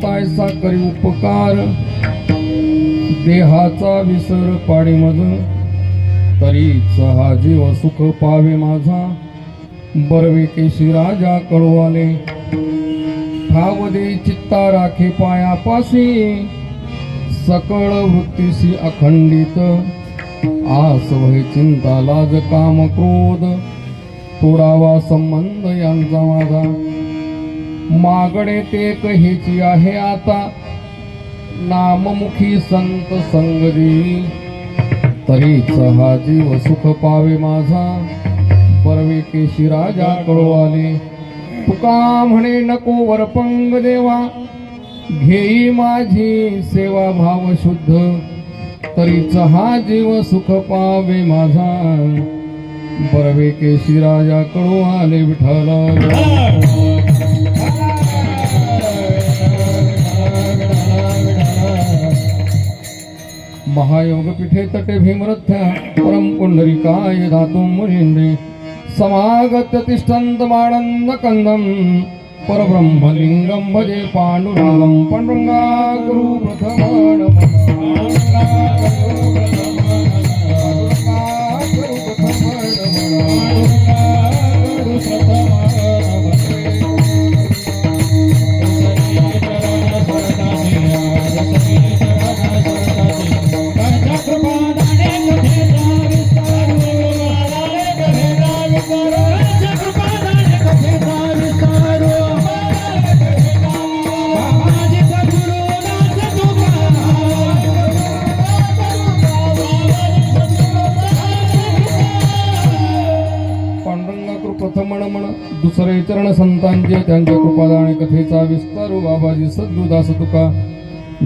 तायसा करी उपकार, देहाचा विसर पाडी मज, तरीच हा जीव सुख पावे माझा, बरवे केशी राजा कळवाले, ठाव दे चित्ता राखे पायापासी, सकळ वृत्तीसी अखंडित, आस वै चिंता लाज काम क्रोध, तोडावा संबंध यांचा माझा, मागणे ते कहेची आहे आता, नाममुखी संत संगदी, तरीच हा जीव सुख पावे माझा, परवे केशी राजा कळवाले, तुका म्हणे नको वरपंग देवा, घेई माझी सेवा भाव शुद्ध, तरीच हा जीव सुख पावे माझा, बरवे केशी राजा कळवाले विठ्ठल. महायोग पीठे तटे भीमरथ्या, परम पुंडरीकाय धातुं मुनींद्रे, समागत्य तिष्ठन्त मानन्द कंदं, परब्रह्मलिंगं भजे पांडुरंगं, पांडुरंगा गुरु प्रथमं दुसरे चरण संतांचे त्यांच्या कृपादाने कथेचा विस्तारू, बाबाजी सद्गुदास तुका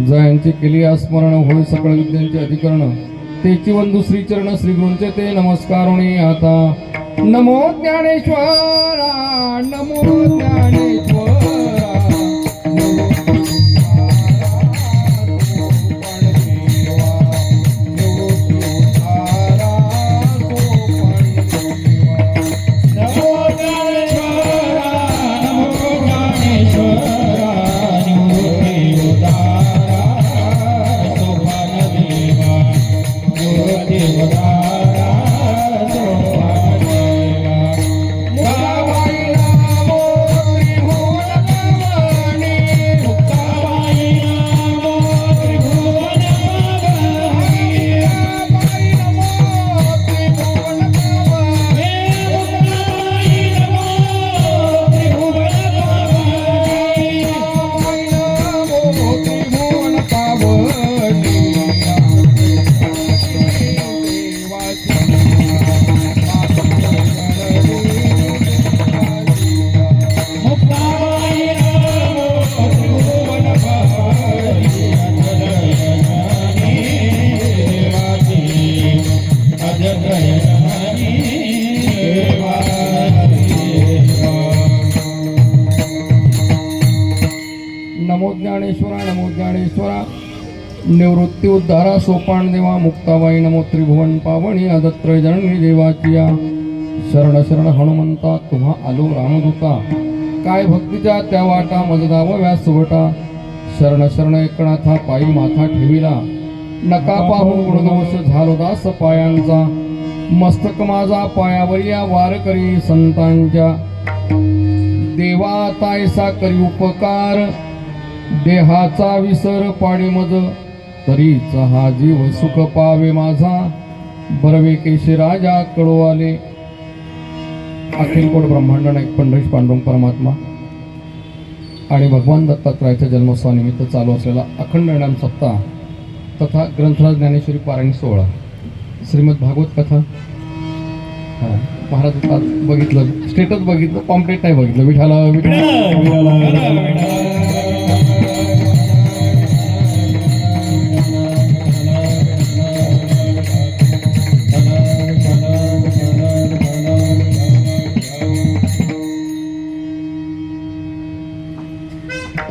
जयांची केली स्मरण, होय सकळ विद्यांचे अधिकरण, तेची वंदू श्री चरण श्री गुरूंचे ते नमस्कारुणी आता. नमो ज्ञानेश्वरा, नमो ज्ञानेश्वरा, नमो ज्ञानेश्वरा, नमो ज्ञानेश्वरा, निवृत्ती उद्धारा सोपान देवा, मुक्ताबाई नमो त्रिभुवन पावणी, आदत्र जननी देवाचिया, शरण शरण हनुमंता तुम्हा आलो रामदूता, काय भक्तीच्या त्या वाटा मजदाव व्यासवटा, शरण शरण एकनाथा पायी माथा ठेविला, नका पाहून गुणदोष झालो दास पायांचा, मस्तक माझा पायावर या वार करी संतांच्या, देवा तायसा करी उपकार, देहाचा विसर पाडी मज, तरीच हा जीव सुख पावे माझा, बरवे केशी राजा कळवाले. अखिल कोट ब्रह्मांड नायक पंढरीश पांडुरंग परमात्मा आणि भगवान दत्तात्रयाच्या जन्मोत्सवानिमित्त चालू असलेला अखंड नाम सप्ताह तथा ग्रंथराज ज्ञानेश्वरी पारायण सोहळा, श्रीमद भागवत कथा. महाराज बघितलं, स्टेटस बघितलं, पॉम्पलेट नाही बघितलं. विठाला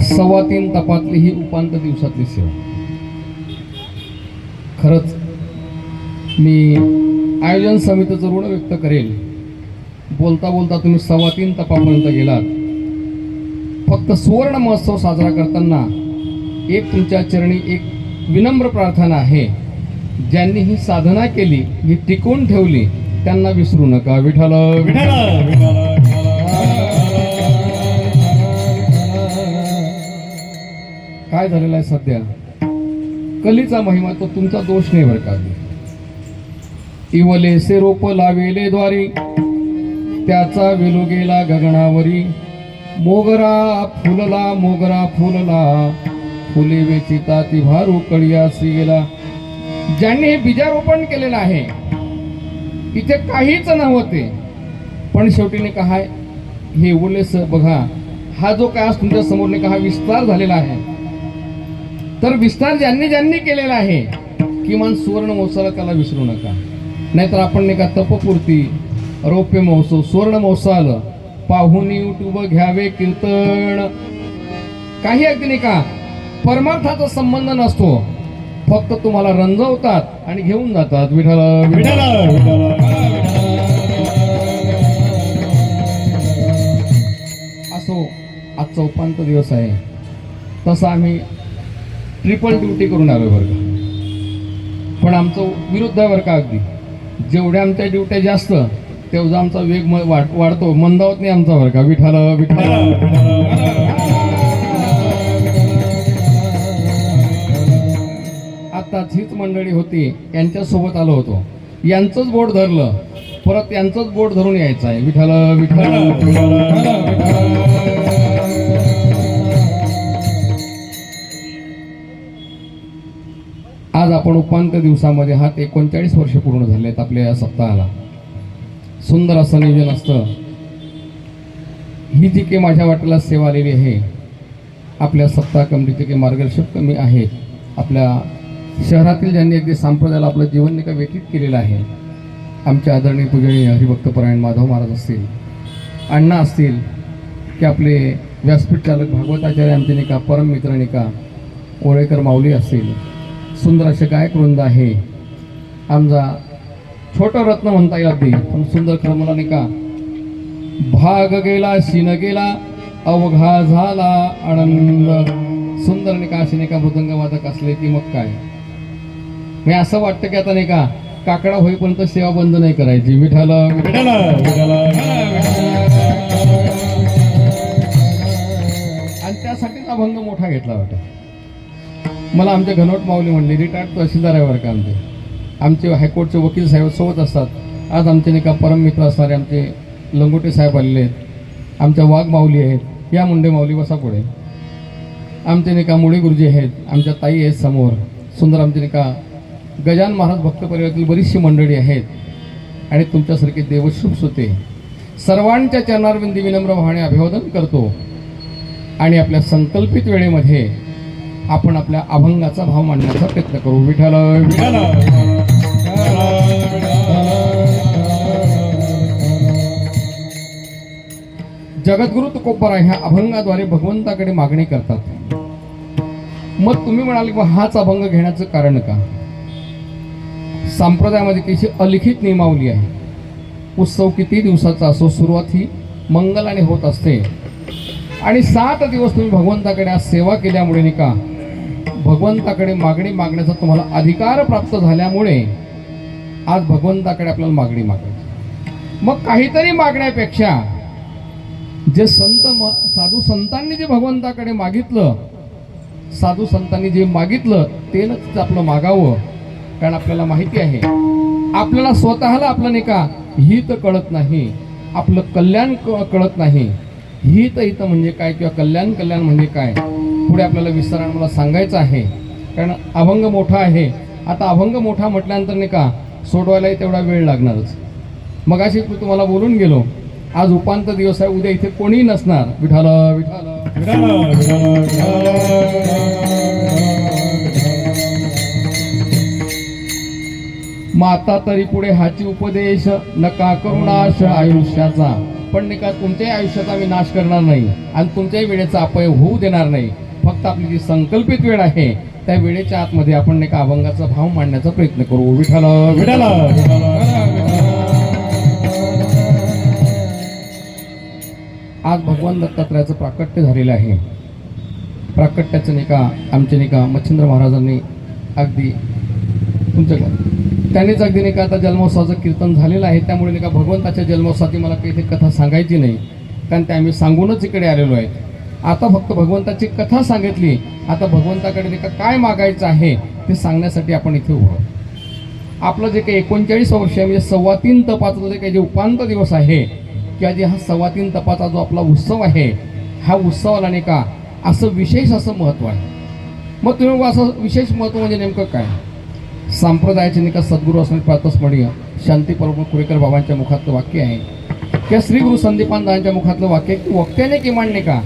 सव्वा तीन तपातली ही उपांत दिवसातली सेवा. खरंच मी आयोजन समितीचं ऋण व्यक्त करेल. बोलता बोलता तुम्ही सव्वा तीन तपापर्यंत गेलात. फक्त सुवर्ण महोत्सव साजरा करताना एक तुमच्या चरणी एक विनम्र प्रार्थना आहे, ज्यांनी ही साधना केली, ही टिकवून ठेवली, त्यांना विसरू नका. विठ्ठल काय झालेलं आहे सध्या, कलीचा महिमा तो तुमचा दोष नाही बरं का. इवले से रोप लावेले द्वारी, त्याचा वेलो गेला गगनावरी. मोगरा फुलला, फुले वेचिता ती भारू कळियासी गेला. ज्यांनी हे बीजारोपण केलेलं आहे, इथे काहीच नव्हते, पण शेवटी नाही का हे उल्लेस बघा, हा जो काय आज तुमच्या समोर नाही का हा विस्तार झालेला आहे. तर विस्तार ज्यांनी केलेला आहे, किमान सुवर्ण महोत्सवाला त्याला विसरू नका. नाहीतर आपण नाही का तपपूर्ती, रौप्य महोत्सव, सुवर्ण महोत्सव पाहून यूट्यूब घ्यावे कीर्तन, काही अगदी नाही का परमार्थाचा संबंध नसतो, फक्त तुम्हाला रंजवतात आणि घेऊन जातात. विठ्ठल असो, आजचा उपांत दिवस आहे, तसा आम्ही ट्रिपल ड्युटी करून आलो बरं का. पण आमचं विरुद्ध आहे बरं का. अगदी जेवढ्या आमच्या ड्युट्या जास्त, तेवढा आमचा वेग वाढतो, मंदावत नाही आमचा बरं का. विठ्ठल आताच हीच मंडळी होती, यांच्यासोबत आलो होतो, यांचंच बोट धरलं, परत यांचंच बोट धरून यायचं आहे. विठ्ठल आज आपण उपांत दिवसामध्ये हा 39 वर्ष पूर्ण झाले आहेत आपल्या या सप्ताहाला. सुंदर असं नियोजन असतं. ही जी काही माझ्या वाटेला सेवा आलेली आहे, आपल्या सप्ताह कमिटीचे काही मार्गदर्शक कमी आहेत, आपल्या शहरातील ज्यांनी अगदी संप्रदायाला आपलं जीवन नाही का व्यतीत केलेलं आहे, आमचे आदरणीय पूजनीय हरिभक्तपरायण माधव महाराज असतील, अण्णा असतील, की आपले व्यासपीठ चालक भागवताचार्य आमचे नाही का परम मित्र नाही का ओळेकर माऊली असतील, सुंदर असे गायक वृंद आहे, आमचा छोटं रत्न म्हणता येईल अगदी, पण सुंदर खरं मला नाही का भाग गेला शीन गेला अवघा झाला आनंद. सुंदर नाही का असे नाही का मृदंग वादक असले की मग काय, मी असं वाटतं की आता नाही का काकडा होईपर्यंत सेवा बंद नाही करायची. विठ्ठल आणि त्यासाठीच अभंग मोठा घेतला होता. मला आमच्या घनवट माऊली म्हणले, रिटायर्ड तहसीलदार आहे बरं का आमचे हायकोर्टचे वकील साहेब सोबत असतात. आज आमचे नाही का परम मित्र असणारे आमचे लंगोटे साहेब आलेले आहेत, आमच्या वाघ माऊली आहेत, या मुंडे माऊली बसा पुढे, आमचे नाही का मुळे गुरुजी आहेत, आमच्या ताई आहेत समोर, सुंदर आमचे नाही का गजान महाराज भक्त परिवारातील बरीचशी मंडळी आहेत, आणि तुमच्यासारखे देवश्रूप होते. सर्वांच्या चरणारविंदी विनम्र भावाने अभिवादन करतो. आणि आपल्या संकल्पित वेळेमध्ये आपण आपल्या अभंगाचा भाव मांडण्याचा प्रयत्न करू. विठ्ठल जगद्गुरु तुकोबाराय ह्या अभंगाद्वारे भगवंताकडे मागणी करतात. मग तुम्ही म्हणाल की हाच अभंग घेण्याचं कारण का? संप्रदायामध्ये किती अलिखित नियमावली आहे. उत्सव किती दिवसाचा असो, सुरुवात ही मंगलाने होत असते, आणि 7 दिवस तुम्ही भगवंताकडे आज सेवा केल्यामुळे नाही का भगवंताकडे मागणी मागण्याचा तुम्हाला अधिकार प्राप्त झाल्यामुळे आज भगवंताकडे आपल्याला मागणी मागायची. मग काहीतरी मागण्यापेक्षा जे साधू संतांनी जे भगवंताकडे मागितलं, साधू संतांनी जे मागितलं तेच आपलं मागावं. कारण आपल्याला माहिती आहे, आपल्याला स्वतःला आपलं नाही का हित कळत नाही, आपलं कल्याण कळत नाही. हित म्हणजे काय किंवा कल्याण म्हणजे काय, पुढे आपल्याला विस्ताराने मला सांगायचं आहे. कारण अभंग मोठा आहे. आता अभंग मोठा म्हटल्यानंतर नाही का सोडवायलाही तेवढा वेळ लागणारच. मग अशी मी तुम्हाला बोलून गेलो, आज उपांत दिवस आहे, उद्या इथे कोणीही नसणार. विठ्ठल माता तरी पुढे हाची उपदेश, नका करुणाश आयुष्याचा. पण नाही का तुमच्याही आयुष्याचा आम्ही नाश करणार नाही आणि तुमच्याही वेळेचा अपय होऊ देणार नाही. फक्त आपली जी संकल्पित वेळ आहे त्या वेळेच्या आतमध्ये आपण नाही का अभंगाचा भाव मांडण्याचा प्रयत्न करू. विठ्ठल आज भगवान दत्तात्रयाचं प्राकट्य झालेलं आहे. प्राकट्याचं नाही का आमचे नाही का मच्छिंद्र महाराजांनी अगदी तुमच्याकडे त्यांनीच अगदी नाही का आता जन्मोत्सवाचं कीर्तन झालेलं आहे, त्यामुळे नाही का भगवंताच्या जन्मोत्सवाची मला काही इथे कथा सांगायची नाही, कारण ते आम्ही सांगूनच इकडे आलेलो आहे. आता फक्त भगवंताची कथा सांगितली, आता भगवंताकडे नाही का काय मागायचं आहे ते सांगण्यासाठी आपण इथे उभं. आपलं जे काही 39 वर्ष आहे, म्हणजे 3.25 तपाचा जे काही जे उपांत दिवस आहे किंवा जे हा 3.25 तपाचा जो आपला उत्सव आहे, ह्या उत्सवाला नाही का असं विशेष असं महत्त्व आहे. मग तुम्ही असं विशेष महत्त्व म्हणजे नेमकं काय? संप्रदायाचे नाही का सद्गुरू असणे प्रातस्मरणीय शांती परम कुरेकर बाबांच्या मुखातलं वाक्य आहे किंवा श्री गुरु संदीपान दादांच्या मुखातलं वाक्य की वक्त्याने किमान नाही का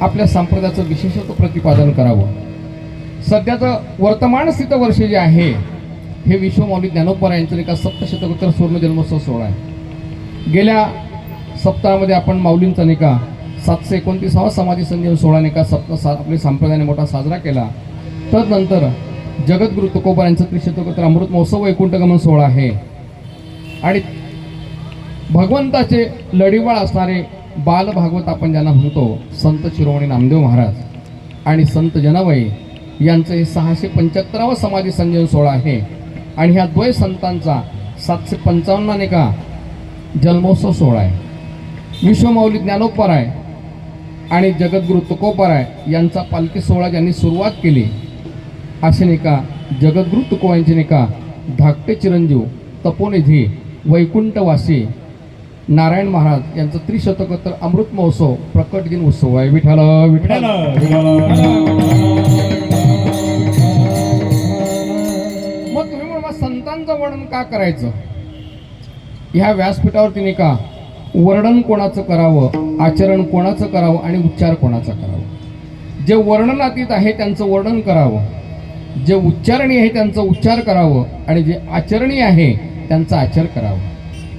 आपल्या संप्रदायाचं विशेषत्व प्रतिपादन करावं. सध्याचं वर्तमान स्थित वर्ष जे आहे हे विश्वमौली ज्ञानोबा यांचं नाही का सप्तशतकोत्तर सुवर्ण जन्मोत्सव सोहळा आहे. गेल्या सप्ताहामध्ये आपण माऊलींचा नाही का 729वा समाधी संजीवन सोहळा नाही का आपल्या संप्रदायाने मोठा साजरा केला. तदनंतर जगद्गुरु तुकोबा यांचं त्रिशतकोत्तर अमृत महोत्सव वैकुंठगमन सोहळा आहे. आणि भगवंताचे लढीवाळ असणारे बाल भागवत आपण ज्यांना म्हणतो संत शिरोमणी नामदेव महाराज आणि संत जनाबाई यांचं हे 675वा समाधी संजीवन सोहळा आहे. आणि ह्या द्वय संतांचा 755 नाही का जन्मोत्सव सोहळा आहे. विश्वमौली ज्ञानोबराय आणि जगद्गुरु तुकोबाराय यांचा पालखी सोहळा ज्यांनी सुरुवात केली असे नाही का जगद्गुरु तुकोबा यांचे नाही का धाकटे चिरंजीव तपोनिधी वैकुंठवासी नारायण महाराज यांचं त्रिशतकोत्तर अमृत महोत्सव प्रकट दिन उत्सव आहे. विठ्ठल विठ्ठल. मग तुम्ही म्हणा संतांचं वर्णन का करायचं? ह्या व्यासपीठावरती नाही का वर्णन कोणाचं करावं, आचरण कोणाचं करावं आणि उच्चार कोणाचा करावं? जे वर्णनातीत आहे त्यांचं वर्णन करावं, जे उच्चारणीय आहे त्यांचा उच्चार करावं आणि जे आचरणीय आहे त्यांचा आचर करावं.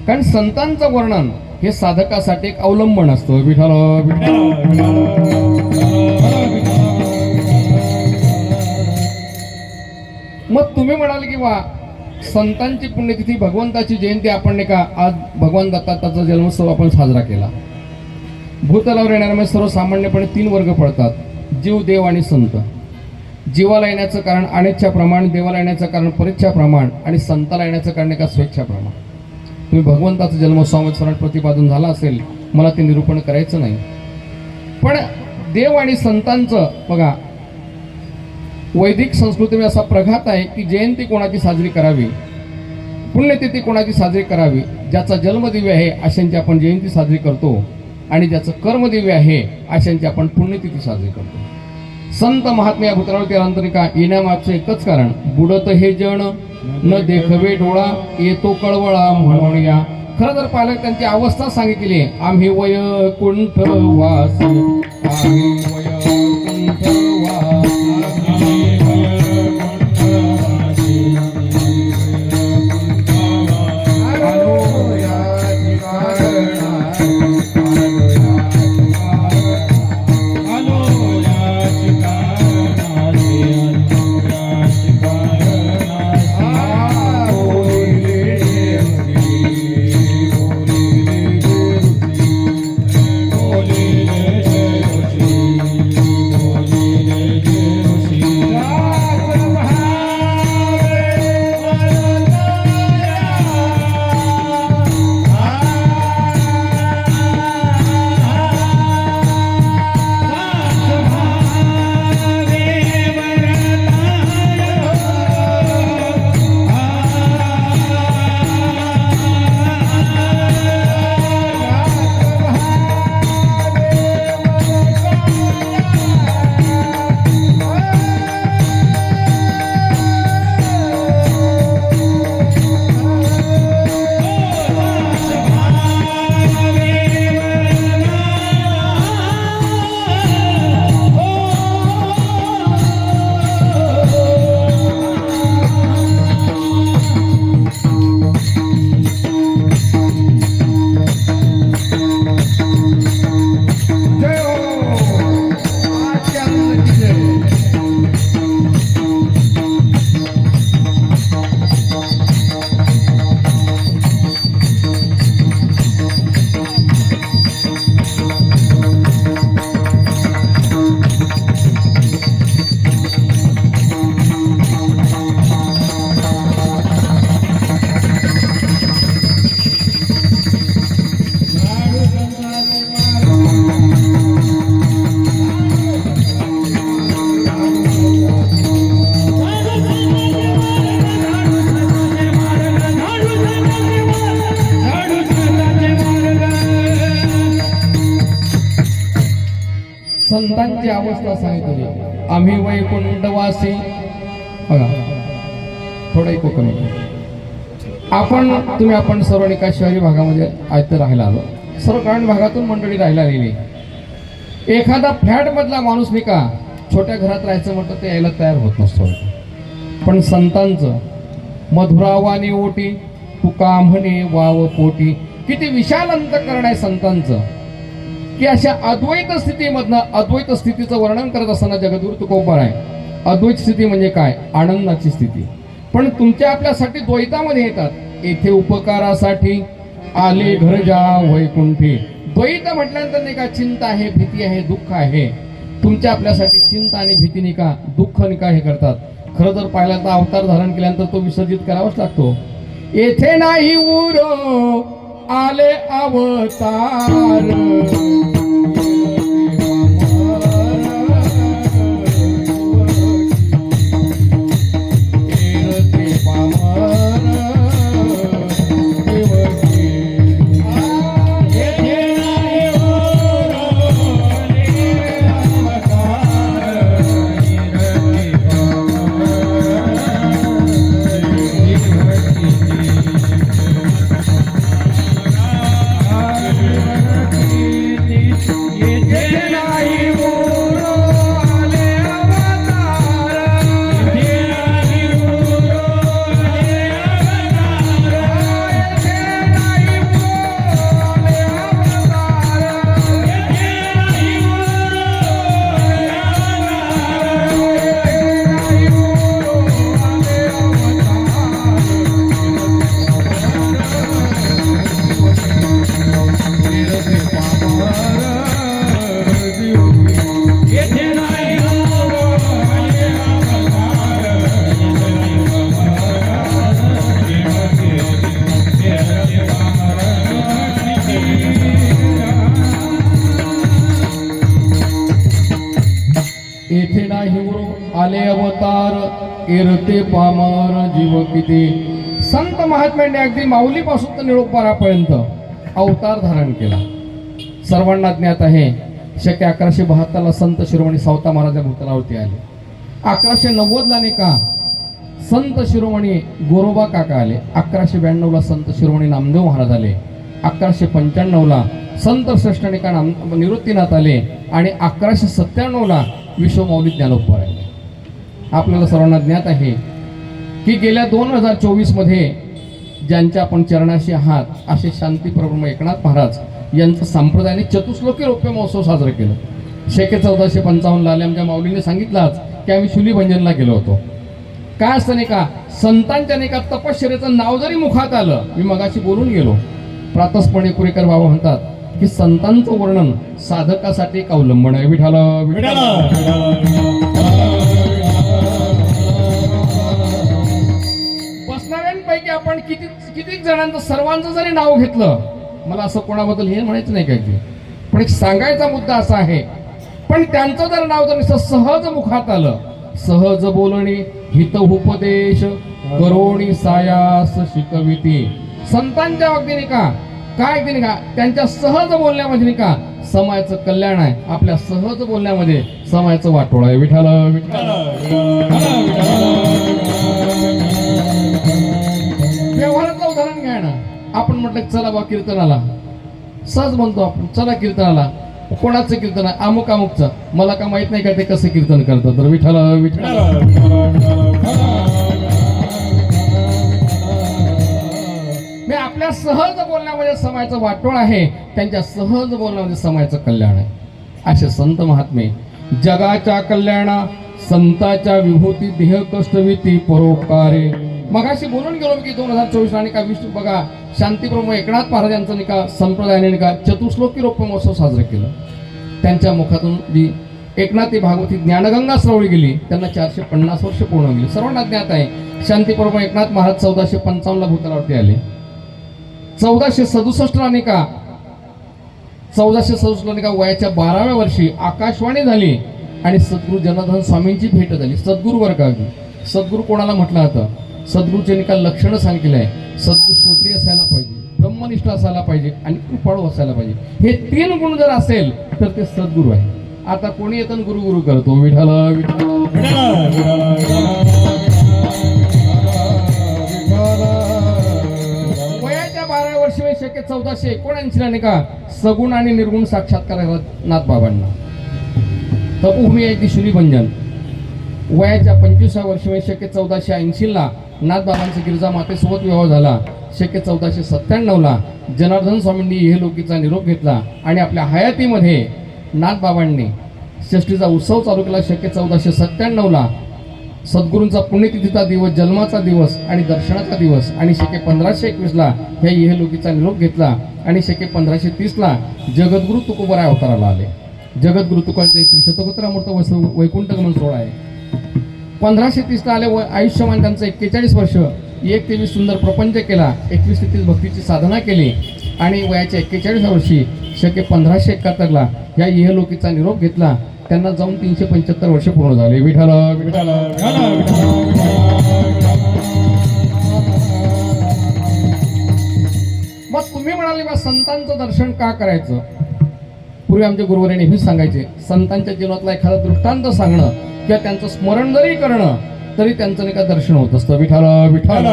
कारण संतांचं वर्णन हे साधकासाठी एक अवलंबन असतं. विठ्ठल विठ्ठल. मग तुम्ही म्हणाल की वा संतांची पुण्यतिथी भगवंताची जयंती आपण नाही का आज भगवान दत्ताचा जन्मोत्सव आपण साजरा केला. भूतलावर येणाऱ्या सर्वसामान्यपणे 3 वर्ग पडतात: जीव, देव आणि संत. जीवाला येण्याचं कारण अनिच्छा प्रमाण, देवाला येण्याचं कारण परीक्षा प्रमाण आणि संताला येण्याचं कारण एका स्वेच्छा प्रमाण. तुम्ही भगवंताचं जन्मोत्सवामध्ये स्मरण प्रतिपादन झालं असेल, मला ते निरूपण करायचं नाही. पण देव आणि संतांचं बघा वैदिक संस्कृतीमध्ये असा प्रघात आहे की जयंती कोणाची साजरी करावी, पुण्यतिथी कोणाची साजरी करावी. ज्याचा जन्मदिव्य आहे अशांची आपण जयंती साजरी करतो आणि ज्याचं कर्मदिव्य आहे अशांची आपण पुण्यतिथी साजरी करतो. संत महात्मे या भूतलावरती अंतरिका येण्यामागचं एकच कारण, बुडत हे जण न देखवे डोळा येतो कळवळा म्हणून या. खरं जर पाहिलं त्यांची अवस्था सांगितली, आम्ही वैकुंठ वासी, आम्ही वैकुंठ वासी. संतांची अवस्था सांगितली. आम्ही वैकुंठवासी, बघा थोडं ऐकू कमी. आपण सर्व एका शहरी भागामध्ये आयत राहायला आलो. सर्व ग्रामीण भागातून मंडळी राहायला आलेली. एखादा फ्लॅट मधला माणूस नाही का छोट्या घरात राहायचं म्हटलं ते यायला तयार होत नसतो. पण संतांचं मधुरावानी ओटी तुका म्हणे वाव पोटी, किती विशाल अंतःकरण आहे संतांचं, की अशा अद्वैत स्थितीमधनं अद्वैत स्थितीचं वर्णन करत असताना जगद्गुरु तुकोबार आहे. अद्वैत स्थिती म्हणजे काय? आनंदाची स्थिती. पण तुमच्या आपल्यासाठी द्वैतामध्ये येतात. येथे उपकारासाठी आले घर जा वैकुंठी. द्वैत म्हटल्यानंतर नाही का चिंता आहे, भीती आहे, दुःख आहे. तुमच्या आपल्यासाठी चिंता आणि भीती नाही का, दुःख नाही का हे करतात. खरं जर पाहिलं तर अवतार धारण केल्यानंतर तो विसर्जित करावाच लागतो. येथे नाही उरो आले अवतार, येथे नाही आले अवतार, एरते पामर जीव किती. संत महात्म्यांनी अगदी माऊलीपासून तर निळोपारापर्यंत अवतार धारण केला. सर्वांना ज्ञात आहे. शके 1172 संत शिरोमणी सावता महाराज भूतलावरती आले. 1190 नाही का संत शिरोमणी गोरोबा काका आले. 1192 संत शिरोमणी नामदेव महाराज आले. 1195 संत श्रेष्ठ निका निवृत्तीनाथ आले. आणि 1197 विश्वमाऊली ज्ञानोबा राहिले. आपल्याला सर्वांना ज्ञात आहे की गेल्या 2024 मध्ये ज्यांच्या आपण चरणाशी आहात असे शांती प्रभू एकनाथ महाराज यांचं संप्रदायाने चतुश्लोकी रौप्य महोत्सव साजरा केलं. शके 1455 आले. आमच्या माऊलीने सांगितलंच की आम्ही शुलीभंजनला गेलो होतो. काय असतं नाही का, संतांच्या नाही का तपश्चर्याचं नाव जरी मुखात आलं, मी मगाशी बोलून गेलो, प्रातस्पणे कुरेकर बाबा म्हणतात की संतांचं वर्णन साधकासाठी एक अवलंबन आहे. विठाल बसणाऱ्यांपैकी आपण किती जणांचं सर्वांचं जरी नाव घेतलं, मला असं कोणाबद्दल हे म्हणायचं नाही काय, पण एक सांगायचा मुद्दा असा आहे. पण त्यांचं जर नाव जर सहज मुखात आलं, सहज बोलणी हित उपदेश करोणी सायास शिकविती. संतांच्या अगदी नाही का काय अगदी नाही का त्यांच्या सहज बोलण्यामध्ये नाही का समाजाचं कल्याण आहे. आपल्या सहज बोलण्यामध्ये समाजाचं वाटोळ आहे. विठाल व्यवहारातलं उदाहरण घ्या ना. आपण म्हटलं चला बा कीर्तनाला, सहज म्हणतो आपण चला कीर्तनाला. कोणाचं कीर्तन आहे? अमुक अमुकचं. मला का माहित नाही का ते कसं कीर्तन करतं. तर विठाल विठाल मी आपल्या सहज बोलण्यामध्ये समाजाचं वाटोळ आहे, त्यांच्या सहज बोलण्यामध्ये समाजाचं कल्याण आहे. असे संत महात्मे जगाच्या कल्याणा संताच्या विभूती देह कष्टविती परोपकारे. मगाशी बोलून गेलो की 2024 आणि का विष्णू बघा शांतीप्रभू एकनाथ महाराज यांचं नाही का संप्रदायाने नाही का चतुश्लोकी रौप्य महोत्सव साजरा केलं. त्यांच्या मुखातून जी एकनाथी भागवती ज्ञानगंगा श्रवली गेली, त्यांना 450 वर्ष पूर्ण गेली. सर्वांना ज्ञात आहे शांतीप्रभू एकनाथ महाराज 1455 भूतलावरती आले. 1467 नाही का 1467 नाही का वयाच्या 12व्या वर्षी आकाशवाणी झाली आणि सद्गुरू जनार्दन स्वामींची भेट झाली. सद्गुरू वर्ग सद्गुरू कोणाला म्हटलं जातं? सद्गुरूचे निकाल लक्षणं सांगितले आहे. सद्गुरू श्रोत्री असायला पाहिजे, ब्रह्मनिष्ठ असायला पाहिजे आणि कृपाळू असायला पाहिजे. हे 3 गुण जर असेल तर ते सद्गुरू आहे. आता कोणी येतं गुरु गुरु करतो विठाल वयाच्या 12 वर्ष शक्य 1479 ला नाही का सगुण आणि निर्गुण साक्षात्कार नाथ बाबांना तपोभूमी आहे ती श्रीभंजन. वयाच्या 25व्या वर्षी शक्य 1480 ला नाथ बाबांचा गिरिजा मातेसोबत विवाह झाला. शक्य 1497 ला जनार्दन स्वामींनी इहलोकीचा निरोप घेतला आणि आपल्या हयातीमध्ये नाथ बाबांनी षष्टीचा उत्सव चालू केला. शक्य 1497 ला सद्गुरूंचा पुण्यतिथीचा दिवस, जन्माचा दिवस आणि दर्शनाचा दिवस आणि शक्य 1521 ला ह्या इहलोकीचा निरोप घेतला आणि शक्य 1530 ला जगद्गुरु तुकोबराय अवताराला आले. जगद्गुरु तुकोबाराय त्रिशतकोत्तरामूर्त वैकुंठ गमन सोहळा आहे. 1530 ला आले. आयुष्यमान त्यांचं 41 वर्ष. 1 ते 20 सुंदर प्रपंच केला. 21 ते 30 भक्तीची साधना केली आणि वयाच्या 41 वर्षी शक्य 1571 ला या इहलोकीचा निरोप घेतला. त्यांना जाऊन 375 वर्ष पूर्ण झाले. विठाल विठाल मग तुम्ही म्हणाले बा संतांचं दर्शन का करायचं? पूर्वी आमच्या गुरुवारी नेहमीच सांगायचे संतांच्या जीवनातला एखादा दृष्टांत सांगणं किंवा त्यांचं स्मरण जरी करणं तरी त्यांचं नाही का दर्शन होत असतं. विठाल विठाल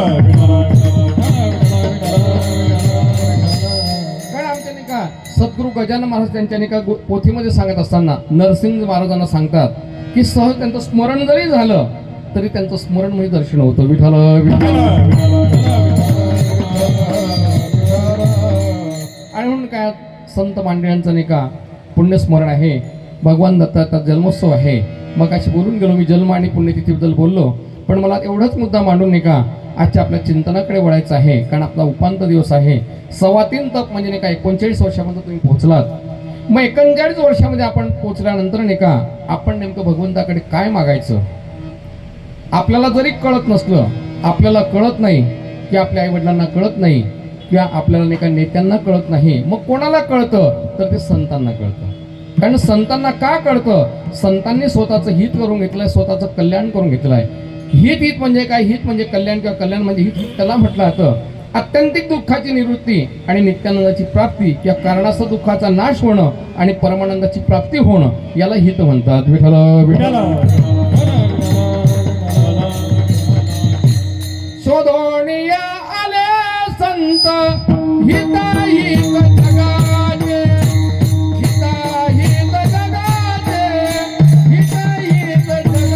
कारण आमच्या नाही का सद्गुरू गजानन महाराज त्यांच्या नाही का पोथीमध्ये सांगत असताना नरसिंह महाराजांना सांगतात की सहज त्यांचं स्मरण जरी झालं तरी त्यांचं स्मरण म्हणजे दर्शन होतं. विठाल विठाल आणि म्हणून काय संत मांडळ्यांचं नाही का पुण्यस्मरण आहे. भगवान दत्ताचा जन्मोत्सव आहे. मग अशी बोलून गेलो मी जन्म आणि पुण्यतिथीबद्दल बोललो पण मला एवढाच मुद्दा मांडून नाही का आजच्या आपल्या चिंतनाकडे वळायचं आहे. कारण आपला उपांत दिवस आहे. 3.25 तप म्हणजे नाही का 39 वर्षामध्ये तुम्ही पोहोचलात. मग 39 वर्षामध्ये आपण पोहोचल्यानंतर नाही का आपण नेमकं भगवंताकडे काय मागायचं? आपल्याला जरी कळत नसलं, आपल्याला कळत नाही की आपल्या आईवडिलांना कळत नाही किंवा आपल्याला नाही का नेत्यांना कळत नाही, मग कोणाला कळतं? तर ते संतांना कळतं. कारण संतांना का कळतं? संतांनी स्वतःचं हित करून घेतलंय, स्वतःचं कल्याण करून घेतलंय. हित म्हणजे काय? हित म्हणजे कल्याण किंवा कल्याण म्हणजे हित. त्याला म्हटलं जातं आत्यंतिक दुःखाची निवृत्ती आणि नित्यानंदाची प्राप्ती किंवा कारणास्तव दुःखाचा नाश होणं आणि परमानंदाची प्राप्ती होणं याला हित म्हणतात. विठ्ठल विठ्ठल शोधोनिया आले संत हिताहित जगाचे, हिताहित जगाचे, हिताहित जगाचे.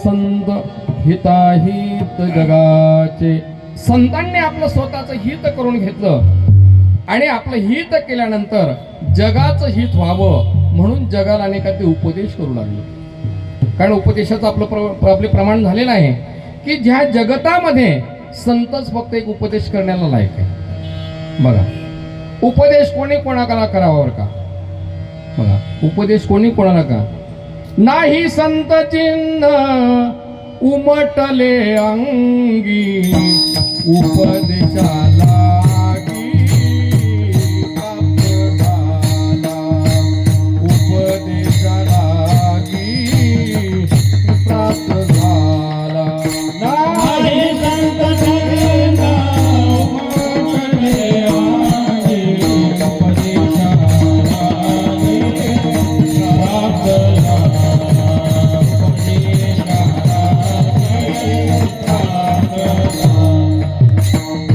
संत हिताहित जगाचे. संतांनी आपलं स्वतःचं हित करून घेतलं आणि आपलं हित केल्यानंतर जगाचं हित व्हावं म्हणून जगाला अनेका ते उपदेश करू लागले. कारण उपदेशाचं आपले प्रमाण झालेलं आहे की ज्या जगतामध्ये संतच फक्त एक उपदेश करण्याला लायक आहे. बघा उपदेश कोणी कोणाला करावा बरं का? बघा उपदेश कोणी कोणाला का नाही. संत चिन्ह उमटले अंगी उपदेशाला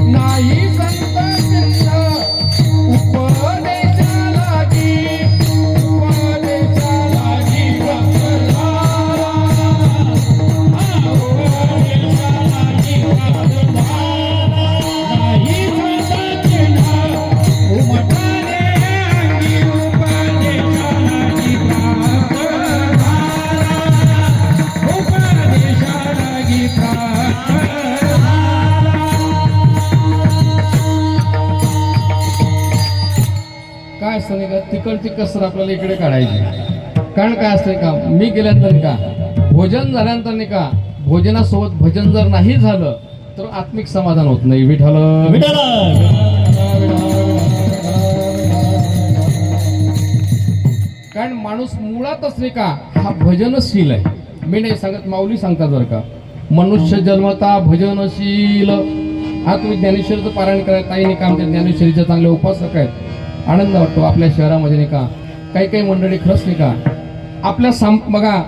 नाही असतं नाही का, तिकडची कसर आपल्याला इकडे काढायची. कारण काय असतंय का, मी गेल्यानंतर का भोजन झाल्यानंतर नाही का, भोजनासोबत भजन जर नाही झालं तर आत्मिक समाधान होत नाही. विठ्ठल कारण माणूस मुळातच नाही का हा भजनशील आहे. मी नाही सांगत, माऊली सांगतात बरं का, मनुष्य जन्मता भजनशील. हा तुम्ही ज्ञानेश्वरीचं पारायण करायला काही नाही का, आमच्या ज्ञानेश्वरीचे चांगले उपासक आहेत. आनंद वाटतो आपल्या शहरामध्ये नाही का, काही मंडळी खरंच नाही का आपल्या बघा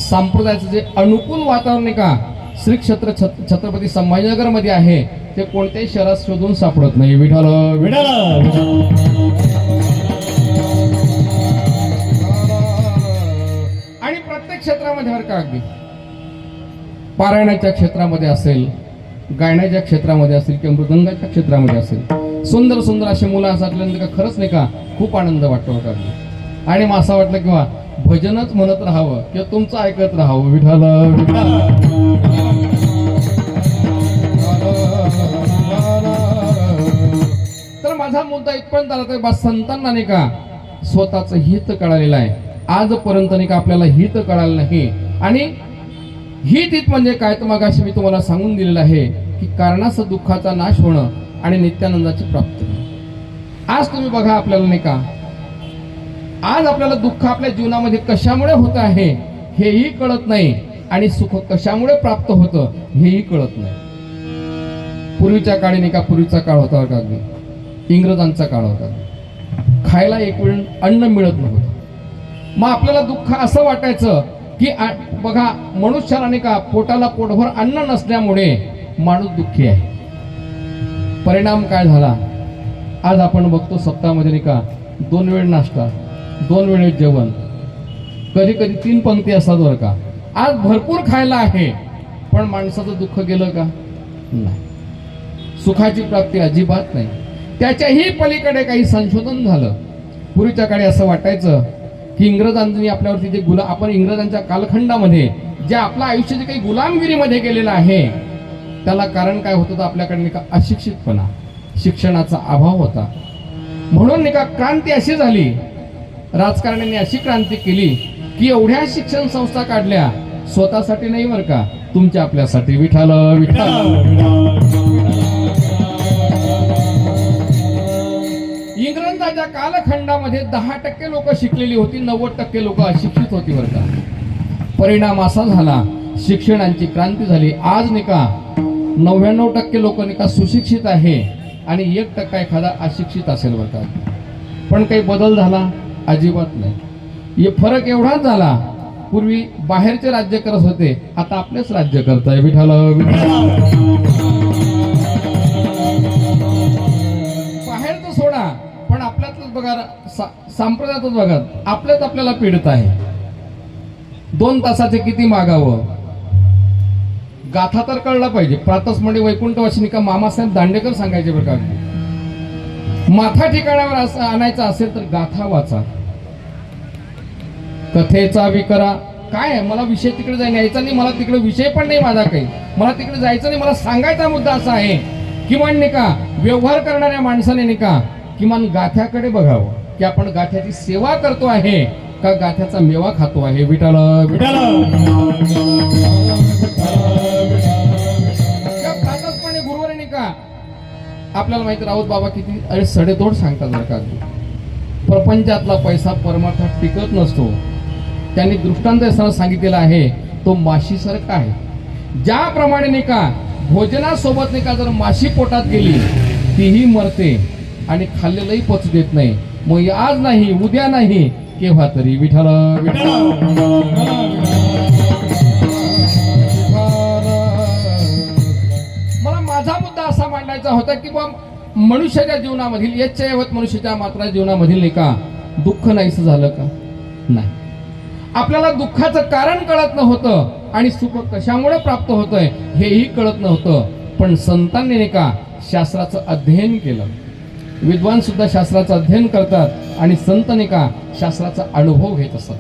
संप्रदायाचं जे अनुकूल वातावरण नाही का श्री क्षेत्र छत्रपती संभाजीनगर मध्ये आहे, ते कोणत्याही शहरात शोधून सापडत नाही. विठ्ठल आणि प्रत्येक क्षेत्रामध्ये बरं का, अगदी पारायणाच्या क्षेत्रामध्ये असेल, गायनाच्या क्षेत्रामध्ये असेल किंवा मृदंगाच्या क्षेत्रामध्ये असेल, सुंदर सुंदर असे मुलं असल्यानंतर का खरंच नाही का खूप आनंद वाटतो होता. आणि मग असं वाटलं किंवा भजनच म्हणत राहावं किंवा तुमचं ऐकत राहावं. विठ्ठल तर माझा मुद्दा इथपर्यंत आला तर बा संतांना नाही का स्वतःचं हित कळालेलं आहे. आजपर्यंत नाही का आपल्याला हित कळालं नाही. आणि हित म्हणजे काय, तर मगाशी मी तुम्हाला सांगून दिलेलं आहे की कारणाचं दुःखाचा नाश होणं आणि नित्यानंदाची प्राप्ती. आज तुम्ही बघा आपल्याला नाही का, आज आपल्याला दुःख आपल्या जीवनामध्ये कशामुळे होत आहे हेही कळत नाही आणि सुख कशामुळे प्राप्त होतं हेही कळत नाही. पूर्वीच्या काळी नाही का, पूर्वीचा काळ होता का, इंग्रजांचा काळ होता. खायला एक वेळ अन्न मिळत नव्हतं. मग आपल्याला दुःख असं वाटायचं की बघा मनुष्याला नाही का पोटाला पोटभर अन्न नसल्यामुळे माणूस दुःखी आहे. परिणाम काय झाला, आज आपण बघतो सप्ताहामध्ये नाही का 2 वेळ नाश्ता, 2 वेळेस जेवण, कधी कधी 3 पंक्ती असतात बरं का. आज भरपूर खायला आहे पण माणसाचं दुःख गेलं का, नाही. सुखाची प्राप्ती अजिबात नाही. त्याच्याही पलीकडे काही संशोधन झालं. पूर्वीच्या काळी असं वाटायचं की इंग्रजांनी आपल्यावरती जे आपण इंग्रजांच्या कालखंडामध्ये जे आपलं आयुष्य जे काही गुलामगिरीमध्ये गेलेलं आहे त्याला कारण काय होतं, तर आपल्याकडे नाही का अशिक्षितपणा, शिक्षणाचा अभाव होता. म्हणून नाही का क्रांती अशी झाली, राजकारण्यांनी अशी क्रांती केली की एवढ्या शिक्षण संस्था काढल्या, स्वतःसाठी नाही बरं का, तुमच्या आपल्यासाठी. विठ्ठल इंग्रजांच्या कालखंडामध्ये 10% लोक शिकलेली होती, 90% लोक अशिक्षित होती बरं का. परिणाम असा झाला, शिक्षणाची क्रांती झाली. आज नाही का 99% लोक नाही का सुशिक्षित आहे आणि 1% एखादा अशिक्षित असेल बरं का. पण काही बदल झाला अजिबात नाही. हे फरक एवढाच झाला, पूर्वी बाहेरचे राज्य करत होते, आता आपलेच राज्य करताय. विठ्ठल बाहेरच सोडा, पण आपल्यातच बघा, संप्रदायातच बघा, आपल्याच आपल्याला पीडित आहे. 2 तासाचे किती मागावं, गाथा तर कळला पाहिजे. प्रातस्मरणी वैकुंठवासिनी का मामासाहेब दांडेकर सांगायचे बरं का, माथा ठिकाणावर आणायचा असेल तर गाथा वाचा, कथेचा विकरा. काय आहे, मला विषय तिकडे जायचा नाही, मला तिकडे विषय पण नाही माझा काही, मला तिकडे जायचं नाही. मला सांगायचा मुद्दा असा आहे, किमान नाही का व्यवहार करणाऱ्या माणसाने नाही का किमान गाथ्याकडे बघावं की आपण गाथ्याची सेवा करतो आहे का गाथ्याचा मेवा खातो आहे. विठ्ठल विठ्ठल गुरुवारी नाही का आपल्याला माहिती, राऊत बाबा किती अरे सडेतोड सांगतात बरं का. प्रपंचातला पैसा परमार्थात टिकत नसतो. त्यांनी दृष्टांत असताना सांगितलेला आहे, तो माशीसारखा आहे. ज्याप्रमाणे नाही का भोजनासोबत नाही का जर माशी पोटात गेली तीही मरते आणि खाल्लेलंही पचू देत नाही. मग आज नाही, उद्या नाही, केव्हा तरी. विठ्ठल मला माझा मुद्दा असा मांडायचा होता की बा मनुष्याच्या जीवनामधील यच्चयवत मनुष्याच्या मात्र जीवनामधील नाही का दुःख नाहीसं झालं का, नाही. आपल्याला दुःखाचं कारण कळत नव्हतं आणि सुख कशामुळे प्राप्त होतंय हेही कळत नव्हतं. पण संतांनी नाही का शास्त्राचं अध्ययन केलं. विद्वान सुद्धा शास्त्राचं अध्ययन करतात आणि संत नाही का शास्त्राचा अनुभव घेत असतात.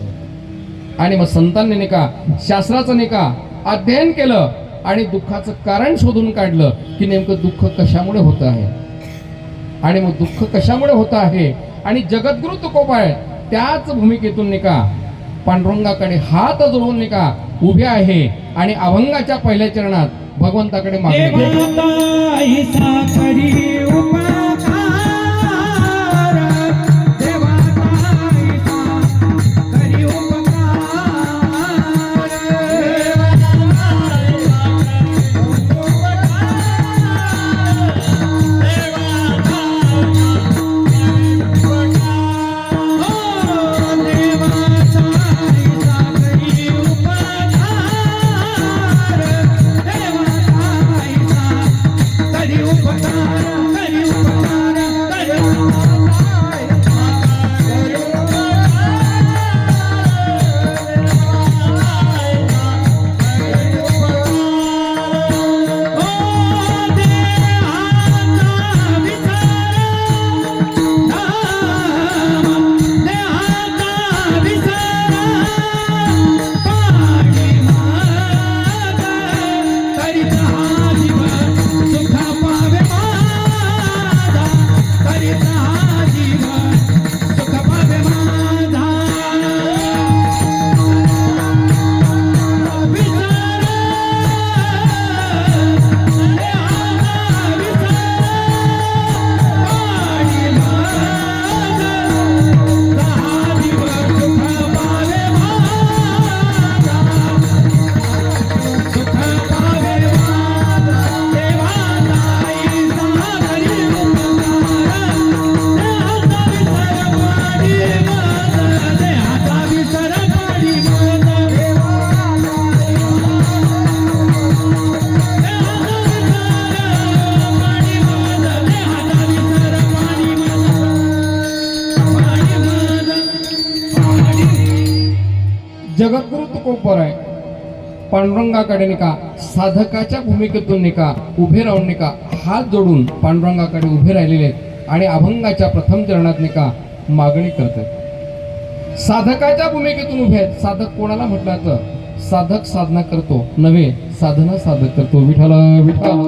आणि मग संतांनी नाही का शास्त्राचं नाही का अध्ययन केलं आणि दुःखाचं कारण शोधून काढलं की नेमकं दुःख कशामुळे होत आहे आणि मग दुःख कशामुळे होत आहे आणि जगद्गुरु तुकोबा आहे त्याच भूमिकेतून नाही का पांडुरंगाकडे हात जोडून नाही का उभे आहे आणि अभंगाच्या पहिल्या चरणात भगवंताकडे मागणी जगद्गुरु तुकोबर आहे पांडुरंगाकडे नाही का साधकाच्या भूमिकेतून नाही का उभे राहून नाही का हात जोडून पांडुरंगाकडे उभे राहिलेले आहेत आणि अभंगाच्या प्रथम चरणात नाही का मागणी करतात साधकाच्या भूमिकेतून उभे आहेत साधक कोणाला म्हटलं तर साधक साधना करतो नव्हे साधना साधक करतो विठ्ठल विठ्ठल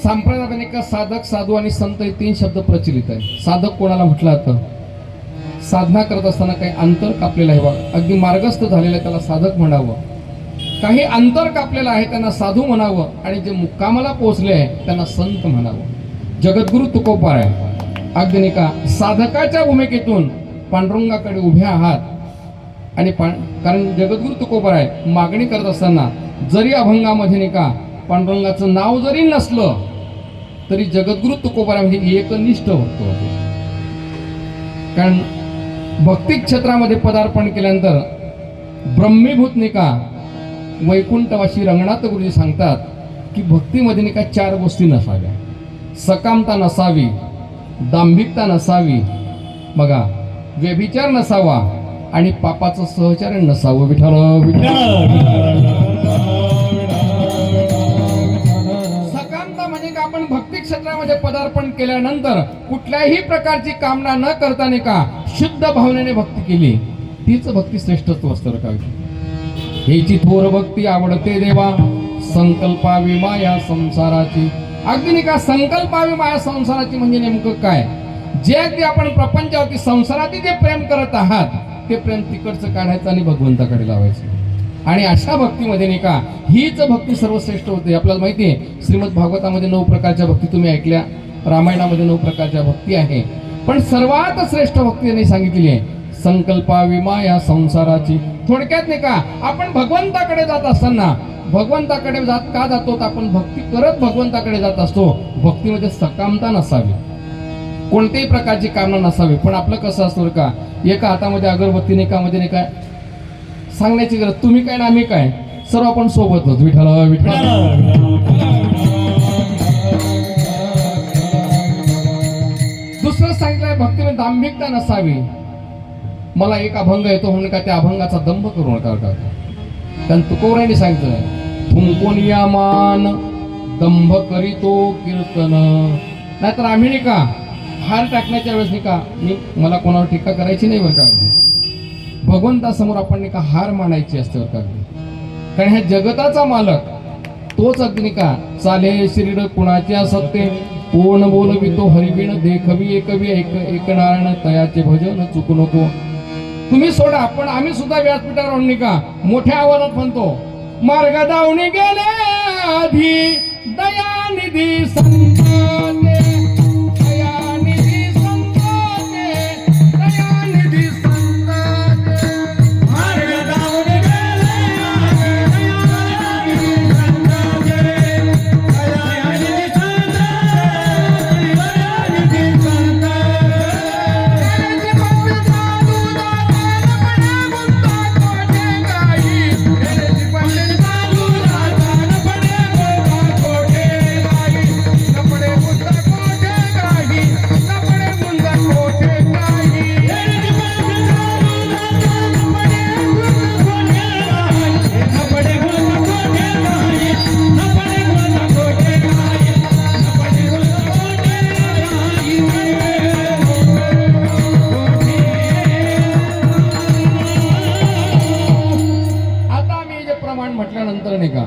संप्रदायाने का साधक साधू आणि संत हे तीन शब्द प्रचलित आहे साधक कोणाला म्हटलं जातं साधना करत असताना काही अंतर कापलेलं आहे बघा अगदी मार्गस्थ झालेलं आहे त्याला साधक म्हणावं काही अंतर कापलेलं आहे त्यांना साधू म्हणावं आणि जे मुक्कामाला पोहोचले आहे त्यांना संत म्हणावं जगद्गुरु तुकोबा आहे अगदी नाही का साधकाच्या भूमिकेतून पांडुरंगाकडे उभे आहात आणि कारण जगद्गुरु तुकोबा आहे मागणी करत असताना जरी अभंगामध्ये नाही का पांडुरंगाचं नाव जरी नसलं तरी जगद्गुरु तुकोबा म्हणजे एकनिष्ठ होतो कारण भक्ती क्षेत्रामध्ये पदार्पण केल्यानंतर ब्रह्मीभूत नाही का वैकुंठवासी रंगनाथ गुरुजी सांगतात की भक्तीमध्ये नाही का चार गोष्टी नसाव्या सकामता नसावी दांभिकता नसावी बघा व्यभिचार नसावा आणि पापाचं सहचरण नसावं विठ्ठल सकामता म्हणजे का आपण भक्ती क्षेत्रामध्ये पदार्पण केल्यानंतर कुठल्याही प्रकारची कामना न करताना का शुद्ध भावनेने भक्ती केली तीच भक्ती श्रेष्ठत्व असतं का हेची थोर भक्ती आवडते देवा संकल्पावी माया संसाराची अगदी नाही का संकल्पावी माया संसाराची म्हणजे नेमकं काय जे अगदी आपण प्रपंचावरती संसारातील जे प्रेम करत आहात ते प्रेम तिकडचं काढायचं आणि भगवंताकडे लावायचं आणि अशा भक्तीमध्ये नाही का हीच भक्ती सर्वश्रेष्ठ होते आपल्याला माहिती आहे श्रीमद भागवतामध्ये 9 प्रकारच्या भक्ती तुम्ही ऐकल्या रामायणामध्ये 9 प्रकारच्या भक्ती आहे पण सर्वात श्रेष्ठ भक्ती त्यांनी सांगितलेली आहे संकल्पावी माया संसाराची थोडक्यात नाही का आपण भगवंताकडे जात असताना भगवंताकडे का जातो तर आपण भक्ती करत भगवंताकडे जात असतो भक्तीमध्ये सकामता नसावी कोणत्याही प्रकारची कामना नसावी पण आपलं कसं असतं का एका हातामध्ये अगरबत्ती नाही का मध्ये नाही काय सांगण्याची गरज तुम्ही काय ना आम्ही काय सर्व आपण सोबत होतो विठ्ठल विठ्ठल दुसरं सांगितलंय भक्तीमध्ये दांभिकता नसावी मला एक अभंग येतो म्हणून का त्या अभंगाचा दंभ करू नका कारण तुकोबांनी सांगितलं थुंकोनिया मान दंभ करीतो कीर्तन नाहीतर आम्ही नाही का हार टाकण्याच्या वेळेस नाही का मला कोणावर टीका करायची नाही बरं का भगवंतासमोर आपण नाही का हार मानायची असते बरं का कारण ह्या जगताचा मालक तोच अग्नी का चाले शरीर कुणाच्या सत्ते कोण बोलवितो हरिबिण देखवी एकवी एक नारायण तयाचे भजन चुकू नको. तुम्ही सोडा पण आम्ही सुद्धा व्यासपीठावर आणली का मोठ्या आवाजात म्हणतो मार्ग दावणी गेले आधी दयानिधी संताने दयानिधी संताने दयानिधी संताने मार्ग दावणी गेले आधी दयानिधी संताने दयानिधी संताने दयानिधी संताने म्हटल्यानंतर नाही का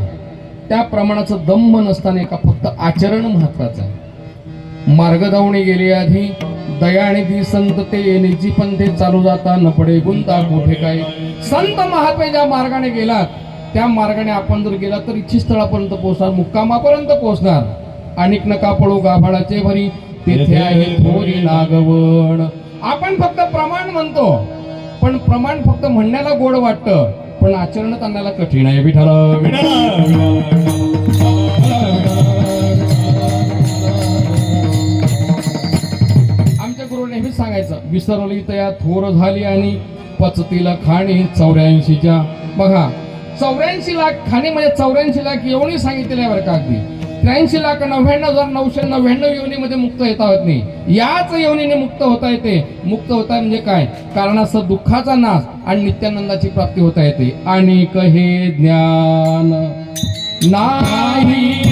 त्या प्रमाणाचं दम्म नसताना का फक्त आचरण महत्वाचं आहे. मार्ग धावणे गेले आधी दयानिधी संत ते निजी पंथे चालू जाता न पडे गुंता मोठे काय. संत महात्मे ज्या मार्गाने गेलात त्या मार्गाने आपण जर गेला तर इच्छितस्थळापर्यंत पोहोचणार, मुक्कामापर्यंत पोहोचणार. अनेक नका पडो गाभाडाचे भरी तेथे आहे थोरी नागवण. आपण फक्त प्रमाण म्हणतो पण प्रमाण फक्त म्हणण्याला गोड वाटतं पण आचरणात आणायला कठीण आहे. विठ्ठल आमच्या गुरु नेहमीच सांगायचं विसरली तया थोर झाली आणि पचतीला खाणी 84च्या. बघा 84 लाख खाणी म्हणजे 84 लाख एवढी सांगितलेली आहे बरं का. अगदी 83,99,999 योनीमध्ये मुक्त येता होत नाही. याच योनीने मुक्त होता येते. मुक्त होता म्हणजे काय कारणास्तव दुःखाचा नाश आणि नित्यानंदाची प्राप्ती होता येते. आणि कहे ज्ञान नाही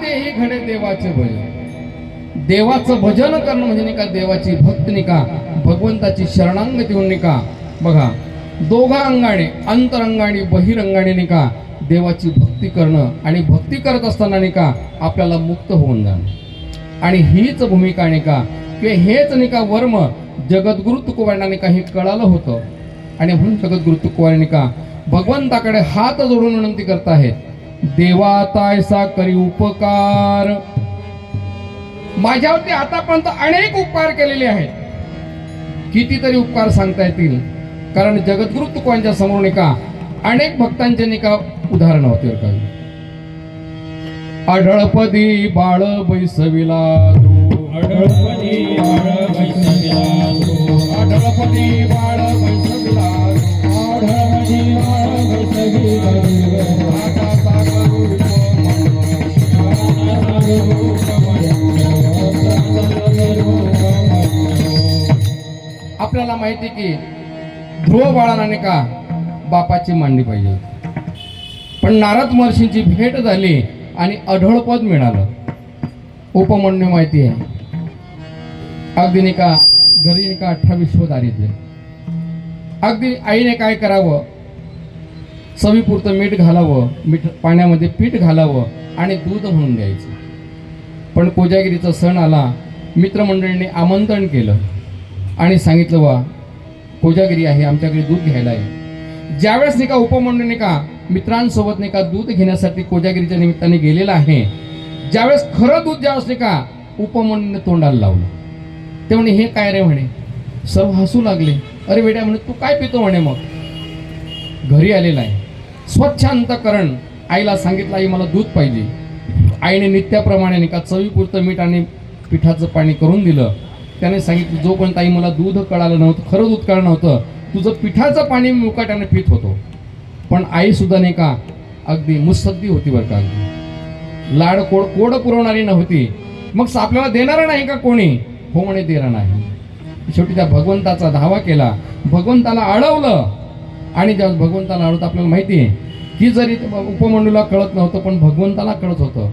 देही घडे देवाचे भजन. देवाचं भजन करणं म्हणजे नाही का देवाची भक्त नाही का भगवंताची शरणांगती होऊन नाही का. बघा दोघा अंगाने अंतरंगाने बहिरंगाने नाही का देवाची भक्ती करणं आणि भक्ती करत असताना नाही का आपल्याला मुक्त होऊन जाणं. आणि हीच भूमिका नाही का किंवा हेच नाही का वर्म जगद्गुरु तुकोबांना नाही का हे कळालं होतं. आणि म्हणून जगद्गुरु तुकोबांनी नाही का भगवंताकडे हात जोडून विनंती करत आहेत देवा तायसा करी उपकार. माझ्यावरती आतापर्यंत अनेक उपकार केलेले आहेत. कितीतरी उपकार सांगता येतील कारण जगद्गुरु तुकोबांच्या समोर नाही का अनेक भक्तांचे नाही का उदाहरण होते. आढळपदी बाळ बैसविला आढळपदी बाळ बैसविला आढळपदी बाळ बैसविला आढळपदी बाळ बैसविला. आपल्याला माहिती की ध्रुव बाळाने का बापाची मांडणी पाहिजे पण नारद महर्षींची भेट झाली आणि अढळपद मिळालं. उपमन्यू माहिती आहे अगदी नाही का घरी नाही का 28 दारिद्र्य. अगदी आईने काय करावं चवीपुरतं मीठ घालावं, मीठ पाण्यामध्ये पीठ घालावं आणि दूध म्हणून द्यायचं. पण कोजागिरीचा सण आला, मित्रमंडळींनी आमंत्रण केलं आणि सांगितलं वा कोजागिरी आहे आमच्याकडे दूध घ्यायला आहे. ज्यावेळेस नाही का उपमंडळी नाही का मित्रांसोबत नाही का दूध घेण्यासाठी कोजागिरीच्या निमित्ताने गेलेला आहे, ज्यावेळेस खरं दूध ज्यावेळेस नाही का उपमंडळीने तोंडाला लावलं ते म्हणे हे काय रे म्हणे. सर्व हसू लागले. अरे बेटा म्हणे तू काय पितो म्हणे. मग घरी आलेला आहे स्वच्छ अंतकरण. आईला सांगितलं, आई मला दूध पाहिजे. आईने नित्याप्रमाणे नाही का चवीपुरतं मीठ आणि पिठाचं पाणी करून दिलं. त्याने सांगितलं, जोपर्यंत आई मला दूध कळालं नव्हतं, खरं दूध कळलं नव्हतं, तुझं पिठाचं पाणी मुकाट्याने पित होतो. पण आई सुद्धा नाही का अगदी मुत्सद्दी होती बरं का, अगदी लाड कोड पुरवणारी नव्हती. मग आपल्याला देणारं नाही का कोणी? हो म्हणे, देणार नाही. शेवटी त्या भगवंताचा धावा केला, भगवंताला अडवलं. आणि ज्यावेळेस भगवंताला अडवतं, आपल्याला माहिती आहे की जरी उपमंडूला कळत नव्हतं पण भगवंताला कळत होतं.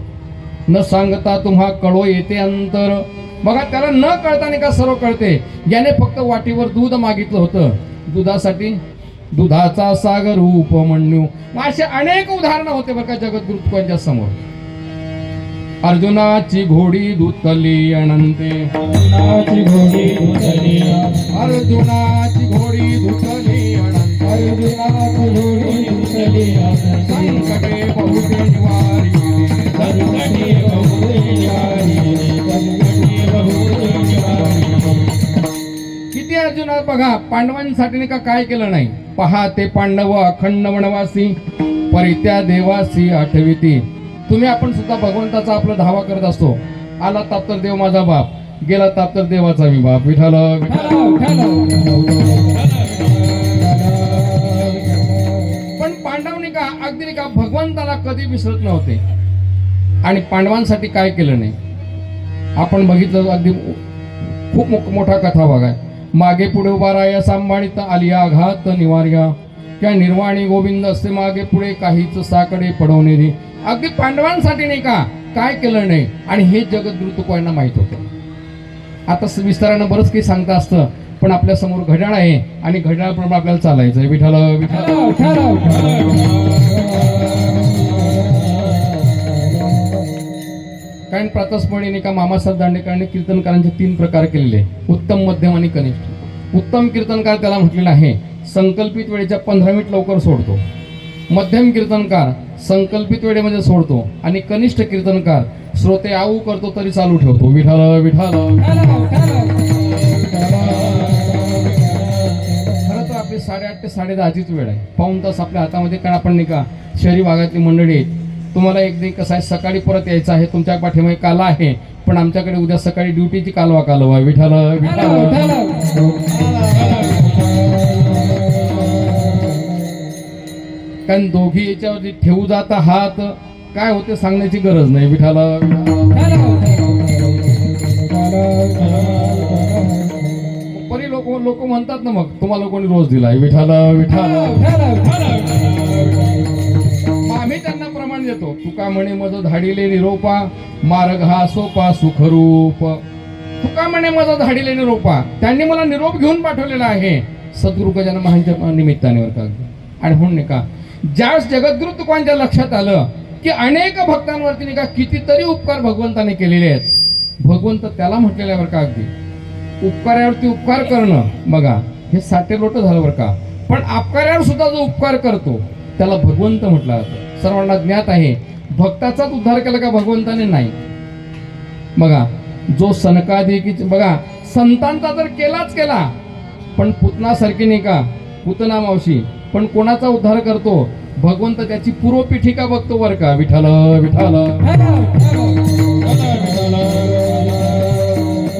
न सांगता तुम्हा कळो येते अंतर. बघा, त्याला न कळताना का सर्व कळते. याने फक्त वाटीवर दूध मागितलं होतं, दुधासाठी दुधाचा सागर उपमन्यू. असे अनेक उदाहरणं होते बरं का जगद्गुरुत्वांच्या समोर. अर्जुनाची घोडी धुतली अनंते, अर्जुनाची घोडी धुतली अनंते, अर्जुनाची घोडी धुतली अनंते, अर्जुनाची घोडी धुतली अनंते. संकटे बहुते निवारी, संकटे बहुते निवारी, संकटे बहुते निवारी. किती अर्जुना बघा, पांडवांसाठी का काय केलं नाही. पहा ते पांडव अखंड वनवासी, परित्या देवासी आठविती. तुम्ही आपण सुद्धा भगवंताचा आपला धावा करत असतो. आला ताप तर देव माझा बाप, गेला ताप तर देवाचा मी बाप. विठाल पण पांडवांनी का अगदी का भगवंताला कधी विसरत नव्हते. आणि पांडवांसाठी काय केलं नाही आपण बघितलं. अगदी खूप मोठा कथा बघा. मागे पुढे उभा राया सांभाळीत आलिया आघात निवार्या, त्या निर्वाणी गोविंद असते मागे पुढे काहीच साकडे पडवणे. अगदी पांडवांसाठी नाही का काय केलं नाही. आणि हे जगद्गुरु तुकोबांना माहित होतं. आता विस्तारानं बरंच काही सांगता असतं, पण आपल्या समोर घड्याळ आहे आणि घड्याळाप्रमाणे आपल्याला चालायचं आहे. विठाल कारण प्रातस्मरणी नाही का मामासाहेब दांडेकरांनी कीर्तनकारांचे 3 प्रकार केलेले, उत्तम, मध्यम आणि कनिष्ठ. उत्तम कीर्तनकार त्याला म्हटलेलं आहे संकल्पित वेळेच्या 15 मिनिट लवकर सोडतो. मध्यम कीर्तनकार संकल्पित वेळेमध्ये सोडतो. आणि कनिष्ठ कीर्तनकार श्रोते आऊ करतो तरी चालू ठेवतो. विठाल विठाल. खरं तर आपली 8:30 ते 10:30ची वेळ आहे. पाऊण तास आपल्या हातामध्ये. कारण आपण नाही का शहरी भागातली मंडळी आहेत. तुम्हाला एकदा कसं आहे, सकाळी परत यायचं आहे. तुमच्या पाठीमागे काला आहे, पण आमच्याकडे उद्या सकाळी ड्युटीची कालवा आहे. विठाल विठाल. कारण दोघी याच्यावरती ठेवू जाता हात काय होते सांगण्याची गरज नाही. विठाल परी लोक म्हणतात ना, मग तुम्हाला कोणी रोज दिलाय. विठाल विठाल. आम्ही त्यांना प्रमाण देतो. तुका म्हणे मज धाडिले निरोपा, मार्ग हा सोपा सुखरूप. तुका म्हणे मज धाडिले निरोपा, त्यांनी मला निरोप घेऊन पाठवलेला आहे सद्गुरु गजानन महाराजांच्या निमित्ताने वर का. आणि म्हणून नाही का ज्यावेळेस जगद्गुरु तुकोबांच्या लक्षात आलं की अनेक भक्तांवरती नाही का कितीतरी उपकार भगवंताने केलेले आहेत. भगवंत त्याला म्हटलेल्या बरं का, अगदी उपकारावरती उपकार करणं बघा हे साटेलोट झालं बरं का. पण अपकारावर सुद्धा जो उपकार करतो त्याला भगवंत म्हटलं जातं. सर्वांना ज्ञात आहे. भक्ताचाच उद्धार केला का भगवंताने? नाही. बघा जो सनकादिक बघा संतांचा तर केलाच केला, पण पुतनासारखी नाही का पुतना मावशी, पण कोणाचा उद्धार करतो भगवंत? त्याची पूर्वपीठिका बघतो बरं का. विठाल विठाल.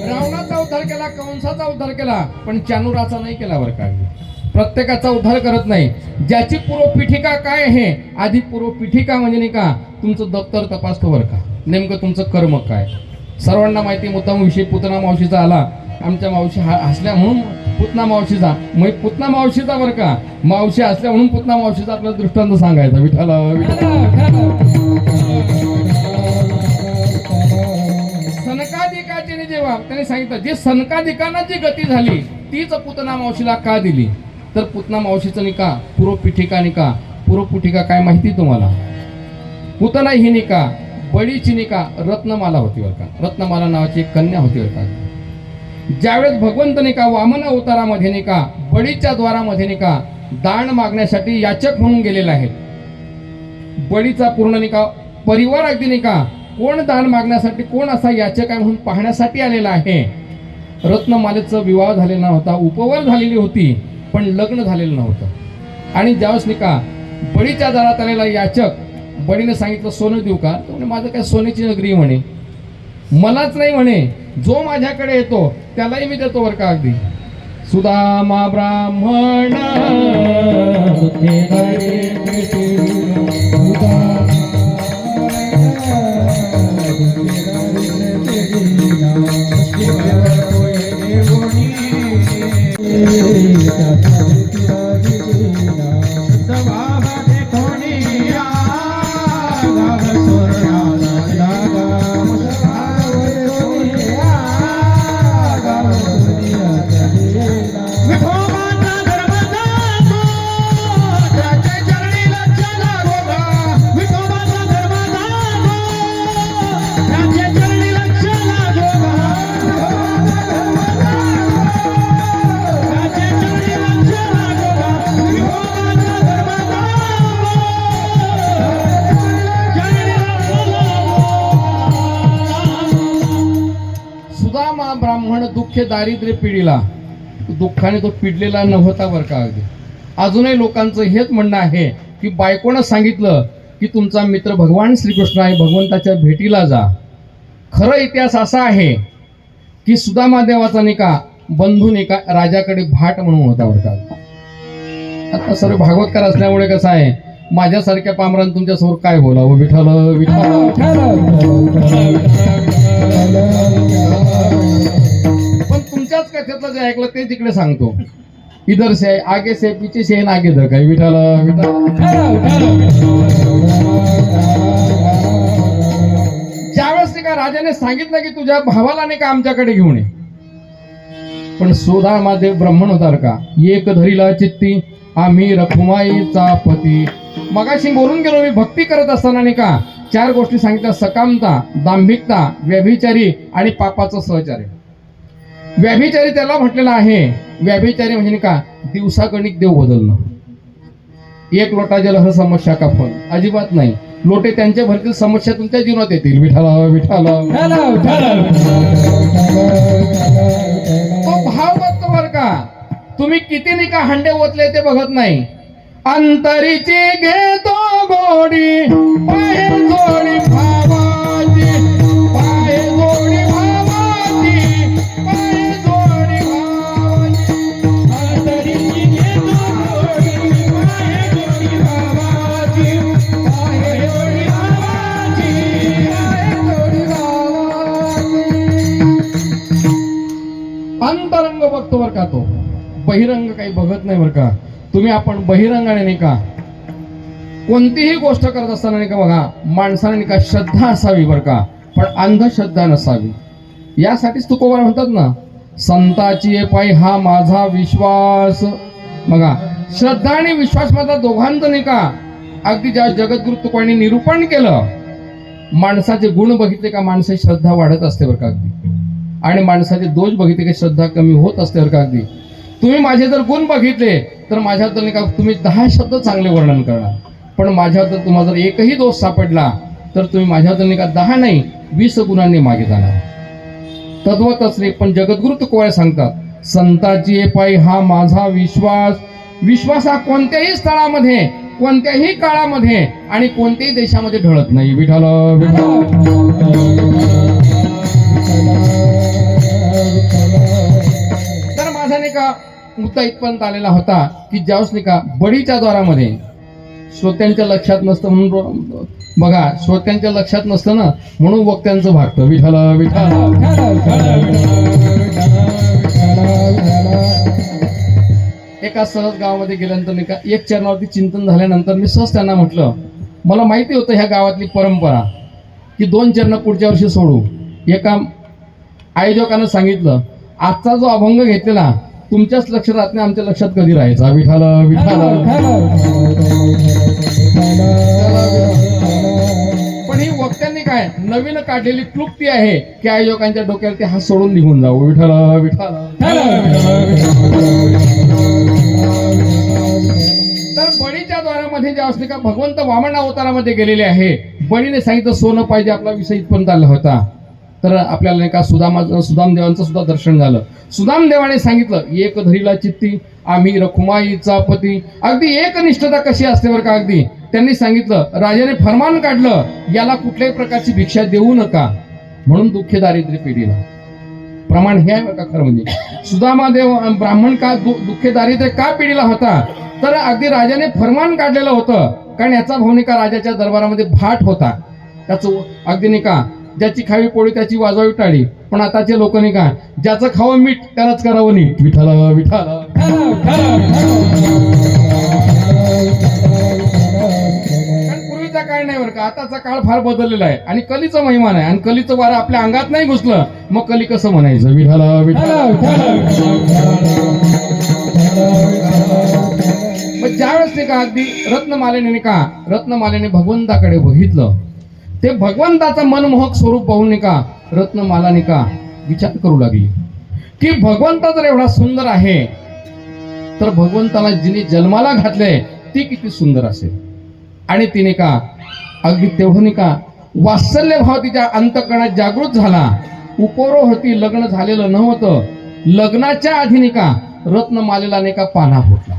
रावणाचा उद्धार केला, कंसाचा उद्धार केला, पण चानुराचा नाही केला बरं का. प्रत्येकाचा उद्धार करत नाही. ज्याची पूर्वपीठिका काय आहे, आधी पूर्वपीठिका म्हणजे नाही का तुमचं दप्तर तपासतो बरं का, नेमकं तुमचं कर्म काय. सर्वांना माहिती मुद्दाम विषय पुतना मावशीचा आला. आमच्या मावशी हसल्या म्हणून पुतना मावशीचा, मग पुतना मावशीचा बरं का, मावशी हसल्या म्हणून पुतना मावशीचा आपल्याला दृष्टांत सांगायचा. विठाल सनकादिकाचे जेव्हा त्याने सांगितलं, जे सनकादिकांना जी गती झाली तीच पुतना मावशीला का दिली, तर पुतना मावशीचं निका पूर्वपीठिका निका पूर्वपीठिका काय माहिती तुम्हाला? पुतना ही निका बळीची निका रत्नमाला होती बरं का. रत्नमाला नावाची एक कन्या होती बरं का. ज्यावेळेस भगवंत निका वामन अवतारामध्ये निका बळीच्या द्वारामध्ये निका दान मागण्यासाठी याचक म्हणून गेलेला आहे. बळीचा पूर्ण निका परिवार अगदी निका कोण दान मागण्यासाठी, कोण असा याचक आहे म्हणून पाहण्यासाठी आलेला आहे. रत्नमालेचा विवाह झालेला नव्हता, उपवर झालेली होती, पण लग्न झालेलं नव्हतं. आणि ज्यावेळेस निका बळीच्या दारात आलेला याचक बळीने सांगितलं सोनं देऊ का? तो म्हणे माझं काय सोन्याची नगरी म्हणे, मलाच नाही म्हणे, जो माझ्याकडे येतो त्यालाही मी देतो बरं का. अगदी सुदामा ब्राह्मण सुदामा ब्राह्मण दुःखे दारिद्र्य पिढीला, दुःखाने तो पिडलेला नव्हता बरं का. अगदी अजूनही लोकांचं हेच म्हणणं आहे की बायकोनं सांगितलं की तुमचा मित्र भगवान श्रीकृष्ण आहे, भगवंताच्या भेटीला जा. खरं इतिहास असा आहे की सुदामा देवाचा निका बंधू निका राजाकडे भाट म्हणून होता बरं का. आता सर्व भागवतकार असल्यामुळे कसं आहे, माझ्यासारख्या पामरान तुमच्यासमोर काय बोलावं. विठ्ठल पण तुमच्याच कथेतलं जे ऐकलं ते तिकडे सांगतो. इधर से आगे से पीछे से आगे धर काय. विठ्ठल ज्यावेळेस नाही का राजाने सांगितलं की तुझ्या भावाला नाही का आमच्याकडे घेऊन ये, पण सुदामादेव ब्राह्मण होता का. एक धरीला चित्ती आम्ही रखुमाईचा पती. मगाशी बोलून गेलो मी, भक्ती करत असताना नाही का 4 गोष्टी सांगितल्या: सकामता, दांभिकता, व्यभिचारी आणि पापाचं सहचार्य. व्यभिचारी त्याला म्हटलेलं आहे, व्यभिचारी म्हणजे नाही का दिवसागणिक देव बदलणं. एक लोटा जल हर समस्या का फल, अजिबात नाही. लोटे त्यांच्या भरतील समस्या तुमच्या जीवनात येतील. विठाला विठाला तो भाव बघतो बरं का. तुम्ही किती नाही का हंडे ओतले ते बघत नाही. अंतरीची घेतो गोडी पाय जोडी भावाची, पाय जोडी भावाची, पाय जोडी भावाची. अंतरीची घेतो गोडी पाय जोडी भावाची, पाय जोडी भावाची, पाय जोडी भावाची. अंतरंग बघतो बरं का तो, बहिरंग काही बघत नाही बरं का. तुम्ही आपण बहिरंगाने नाही का कोणतीही गोष्ट करत असताना नाही का बघा, माणसाने नाही का श्रद्धा असावी बरं का, पण अंधश्रद्धा नसावी. यासाठीच तुकोबा म्हणतात ना, संताची पायी हा माझा विश्वास. बघा, श्रद्धा आणि विश्वास माझा दोघांचं नाही का अगदी ज्या जगद्गुरु तुकोबांनी निरूपण केलं. माणसाचे गुण बघितले का माणसाची श्रद्धा वाढत असते बरं का अगदी, आणि माणसाचे दोष बघितले की श्रद्धा कमी होत असते बरं का अगदी. तुम्ही माझे जर गुण बघितले तर माझ्याबद्दल नाही का तुम्ही 10 शब्द चांगले वर्णन करणार, पण माझ्याबद्दल तुम्हाला जर एकही दोष सापडला तर तुम्ही माझ्याबद्दल नाही का 10 नाही 20 गुणांनी मागे जाणार. तद्वतच नाही, पण जगद्गुरु तुकोबा सांगतात, संताची पायी हा माझा विश्वास. विश्वास हा कोणत्याही स्थळामध्ये, कोणत्याही काळामध्ये आणि कोणत्याही देशामध्ये ढळत नाही. विठ्ठल तर माझा नाही का मुद्दा इथपर्यंत आलेला होता की ज्यावेळेस नाही का बडीच्या द्वारामध्ये श्रोत्यांच्या लक्षात नसतं म्हणून बघा, श्रोत्यांच्या लक्षात नसतं ना म्हणून वक्त्यांचं भागतं. विठ्ठल विठ्ठल. एका सहज गावामध्ये गेल्यानंतर नाही का एक चरणावरती चिंतन झाल्यानंतर मी सहज त्यांना म्हटलं, मला माहिती होतं ह्या गावातली परंपरा की 2 चरण पुढच्या वर्षी सोडू. एका आयोजकानं सांगितलं, आजचा जो अभंग घेतलेला तुमच्याच लक्षात राहत नाही, आमच्या लक्षात कधी राहायचा. विठ्ठल विठ्ठल. पण ही वक्त्यांनी काय नवीन काढलेली क्लुप्ती आहे की आयोजकांच्या डोक्यावरती हात सोडून निघून जाऊ. विठ्ठल विठ्ठल. तर बळीच्या द्वारामध्ये ज्या असले का भगवंत वामन अवतारामध्ये गेलेले आहे. बळीने सांगितलं सोनं पाहिजे, आपला विषय इथपर्यंत आला होता. तर आपल्याला नाही का सुदामदेवांचं सुद्धा दर्शन झालं. सुदामदेवाने सांगितलं, एक धरीला चित्ती आम्ही रखुमाईचा पती. अगदी एकनिष्ठता कशी असते बरं का. अगदी त्यांनी सांगितलं, राजाने फरमान काढलं, याला कुठल्याही प्रकारची भिक्षा देऊ नका म्हणून दुःखी दारिद्र्य पिढीला. प्रमाण हे आहे बरं का खरं म्हणजे. सुदामादेव ब्राह्मण का दुःखी दारिद्र्य का पिढीला होता, तर अगदी राजाने फरमान काढलेलं होतं. कारण याचा भाऊ नाही का राजाच्या दरबारामध्ये भाट होता. त्याचं अगदी नाही का ज्याची खावी पोळी त्याची वाजवावी टाळी. पण आताचे लोक नाही का ज्याचं खावं मीठ त्यालाच करावं नीट. विठाला विठाला. कारण पूर्वीचा काळ नाही बरं का, आताचा काळ फार बदललेला आहे आणि कलीचा महिमान आहे. आणि कलीचं वारं आपल्या अंगात नाही घुसलं मग कली कसं म्हणायचं. विठाला विठाला. मग ज्यावेळेस नाही का अगदी रत्नमालेने भगवंताकडे बघितलं, ते भगवंताचं मनमोहक स्वरूप पाहून नाही का रत्नमाला नाही का विचार करू लागली की भगवंत जर एवढा सुंदर आहे तर भगवंताला जिने जन्माला घातले ती किती सुंदर असेल. आणि तिने का अगदी तेवढं नाही का वात्सल्य भाव तिच्या अंतःकरणात जागृत झाला. उपोरो होती, लग्न झालेलं नव्हतं. लग्नाच्या आधी नाही का रत्नमालेला नाही का पान्हा फुटला.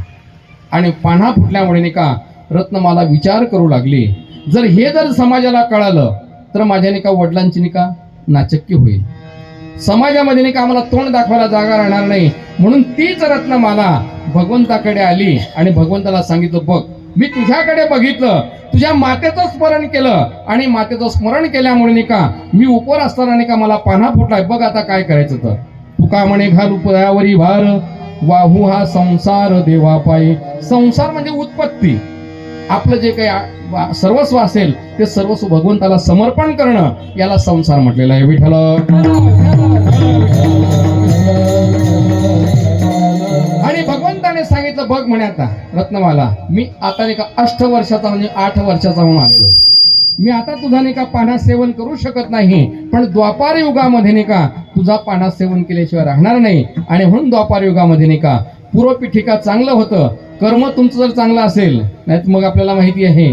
आणि पान्हा फुटल्यामुळे नाही का रत्नमाला विचार करू लागली, जर समाजाला कळालं तर माझ्या नाही का वडिलांची नाही का नाचक्की होईल. समाजामध्ये नाही का आम्हाला तोंड दाखवायला जागा राहणार नाही. म्हणून तीच रत्नमाला भगवंताकडे आली आणि भगवंताला सांगितलं, बघ मी तुझ्याकडे बघितलं, तुझ्या मातेचं स्मरण केलं आणि मातेचं स्मरण केल्यामुळे नाही का मी उपर असताना नाही का मला पान्हा फुटलाय. बघ आता काय करायचं. तर तुका म्हणे घाल उपयावरी भार, वाहू हा संसार देवा पायी. संसार म्हणजे उत्पत्ती. आपलं जे काही सर्वस्व असेल ते सर्वस्व भगवंताला समर्पण करणं याला संसार म्हटलेला आहे. विठ्ठल. आणि भगवंताने सांगितलं, बघ म्हणे आता रत्नमाला, मी आता नाही का 8 वर्षाचा म्हणजे 8 वर्षाचा होऊन आलेलो. मी आता तुझा नाही का पाना सेवन करू शकत नाही, पण द्वापार युगामध्ये नाही का तुझा पाना सेवन केल्याशिवाय राहणार नाही. आणि म्हणून द्वापार युगामध्ये नाही का पूर्वपीठिका चांगलं होतं. कर्म तुमचं जर चांगलं असेल, नाही मग आपल्याला माहिती आहे,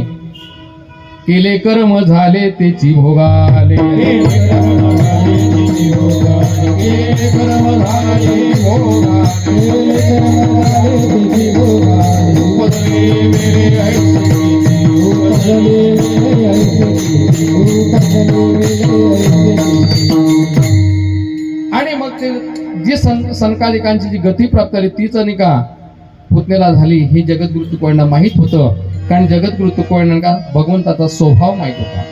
केले कर्म झाले तेची भोगाले. आणि मग ते जी संकालिकांची जी गती प्राप्त झाली तीच नाही का पुतण्याला झाली हे जगद्गुरु तुकोबांना माहित होतं. कारण जगद्गुरु तुकोबांना भगवंताचा स्वभाव माहित होता.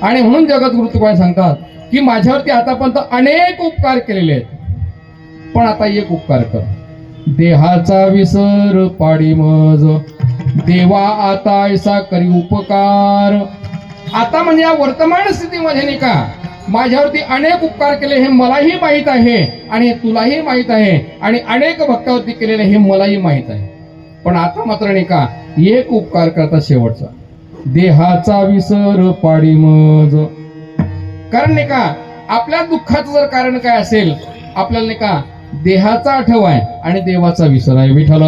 आणि म्हणून जगद्गुरु तुकोबान सांगतात की माझ्यावरती आतापर्यंत अनेक उपकार केलेले आहेत, पण आता एक उपकार कर. देहाचा विसर पाडी मज, देवा आता ऐसा करी उपकार. आता म्हणजे या वर्तमान स्थितीमध्ये नाही का माझ्यावरती अनेक उपकार केले हे मलाही माहित आहे आणि तुलाही माहित आहे आणि अनेक भक्तावरती केलेले हे मलाही माहित आहे. पण आता मात्र नाही का एक उपकार करता शेवटचा, देहाचा विसर पाडी मज. कारण नाही का आपल्या दुःखाचं जर कारण काय असेल, आपल्याला नाही का देहाचा आठव आहे आणि देवाचा विसर आहे. विठ्ठल.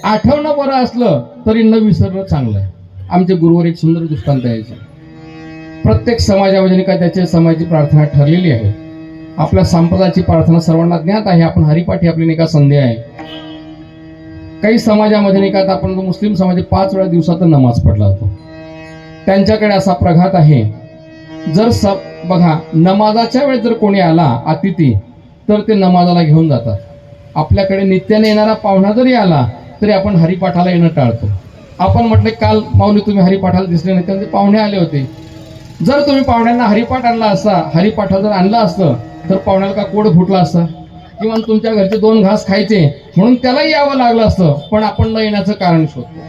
आठवणं बरं असलं तरी न विसरणं चांगलं आहे. आमचे गुरुवर एक सुंदर दृष्टांत द्यायचे. प्रत्येक समाजामध्ये काय त्याच्या समाजाची प्रार्थना ठरलेली आहे. आपल्या संप्रदायाची प्रार्थना सर्वांना ज्ञात आहे. आपण हरिपाठी आपली नाही का संधी आहे. काही समाजामध्ये नाही का आपण मुस्लिम समाज 5 वेळा दिवसात नमाज पडला जातो. त्यांच्याकडे असा प्रघात आहे, जर बघा नमाजाच्या वेळेस जर कोणी आला अतिथी तर ते नमाजाला घेऊन जातात. आपल्याकडे नित्याने येणारा पाहुणा जरी आला तरी आपण हरिपाठाला येणं टाळतो. आपण म्हटलं काल माऊली तुम्ही हरिपाठाला दिसले नाही, त्यामध्ये पाहुणे आले होते. जर तुम्ही पाहुण्यांना हरिपाठ आणला असता, हरिपाठा जर आणलं असतं तर पाहुण्याला का कोड फुटला असता किंवा तुमच्या घरचे 2 घास खायचे म्हणून त्यालाही यावं लागलं असतं. पण आपण न येण्याचं कारण शोधतो.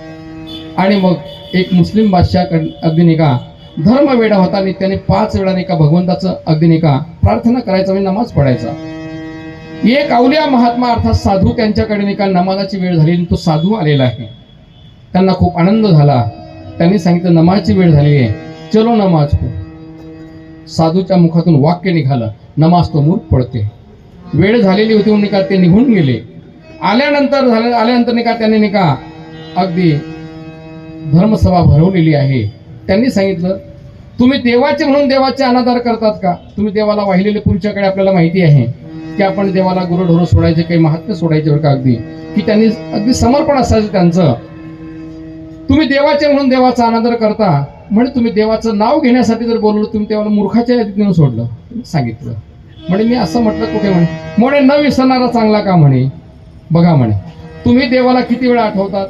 आणि मग एक मुस्लिम बादशाह अगदी नाही का धर्म वेडा होता आणि त्याने 5 वेळा नाही का भगवंताचं अगदी नाही का प्रार्थना करायचा म्हणजे नमाज पडायचा. एक अवलिया महात्मा अर्थात साधू त्यांच्याकडे नाही का नमाजाची वेळ झाली आणि तो साधू आलेला आहे. त्यांना खूप आनंद झाला. त्यांनी सांगितलं नमाजची वेळ झाली आहे, चलो नमाज को. साधूच्या मुखातून वाक्य निघालं, नमाज तो मूर्ख पडते. वेळ झालेली होती म्हणून का ते निघून गेले. आल्यानंतर नाही का त्यांनी नाही का अगदी धर्मसभा भरवलेली आहे. त्यांनी सांगितलं, तुम्ही देवाचे म्हणून देवाचे अनादर करतात का? तुम्ही देवाला वाहिलेले पूर्वीच्याकडे आपल्याला माहिती आहे की आपण देवाला गुरुढोरं सोडायचे, काही महात्म्य सोडायचे बरं का, अगदी की त्यांनी अगदी समर्पण असायचं त्यांचं. तुम्ही देवाचे म्हणून देवाचा अनादर करता, म्हणजे तुम्ही देवाचं नाव घेण्यासाठी जर बोललो, तुम्ही देवाला मूर्खाच्या यादीत नेऊन सोडलं. सांगितलं म्हणे, मी असं म्हटलं कुठे? म्हणे न विसरणारा चांगला का? म्हणे बघा म्हणे, तुम्ही देवाला किती वेळा आठवतात?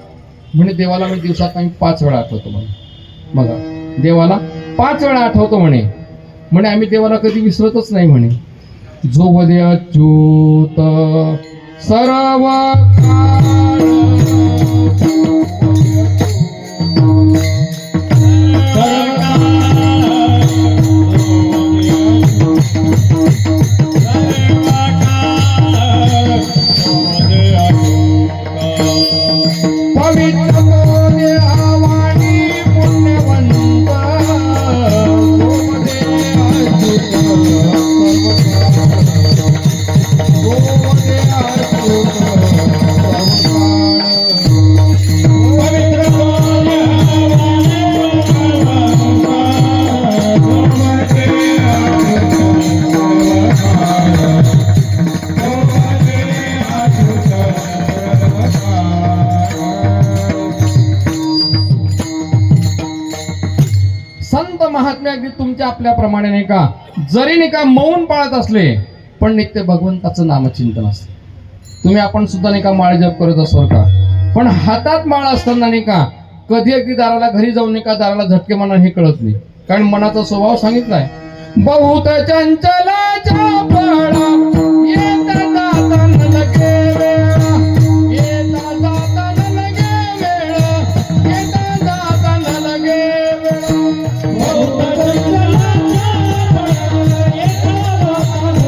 म्हणे देवाला मी दिवसात आम्ही 5 वेळा आठवतो. म्हणे बघा, देवाला 5 वेळा आठवतो म्हणे. म्हणे आम्ही देवाला कधी विसरतच नाही. म्हणे जो वदे अच्युत सर्व संत महात्मे अगदी तुमच्या आपल्याप्रमाणे नाही का, जरी नाही का मौन पाळत असले, पण नित्य भगवंताचं नामचिंतन असते. तुम्ही आपण सुद्धा नाही का माळ जप करत असो का, पण हातात माळ असताना नाही का कधी अगदी दाराला घरी जाऊन नाही का दाराला झटके मारणार हे कळत नाही. कारण मनाचा स्वभाव सांगितलाय, बहुत चंचलाच्या पळा येता जाता न लगे वेळा, येता जाता न लगे वेळा, येता जाता न लगे वेळा. बहुत चंचलाच्या पळा येता जाता न लगे वेळा,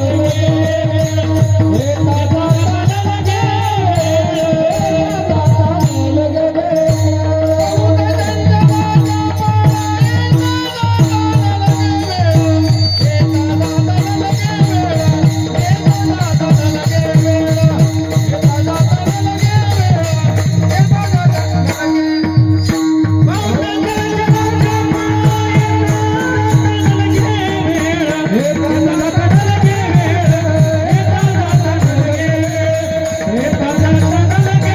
येता जाता न लगे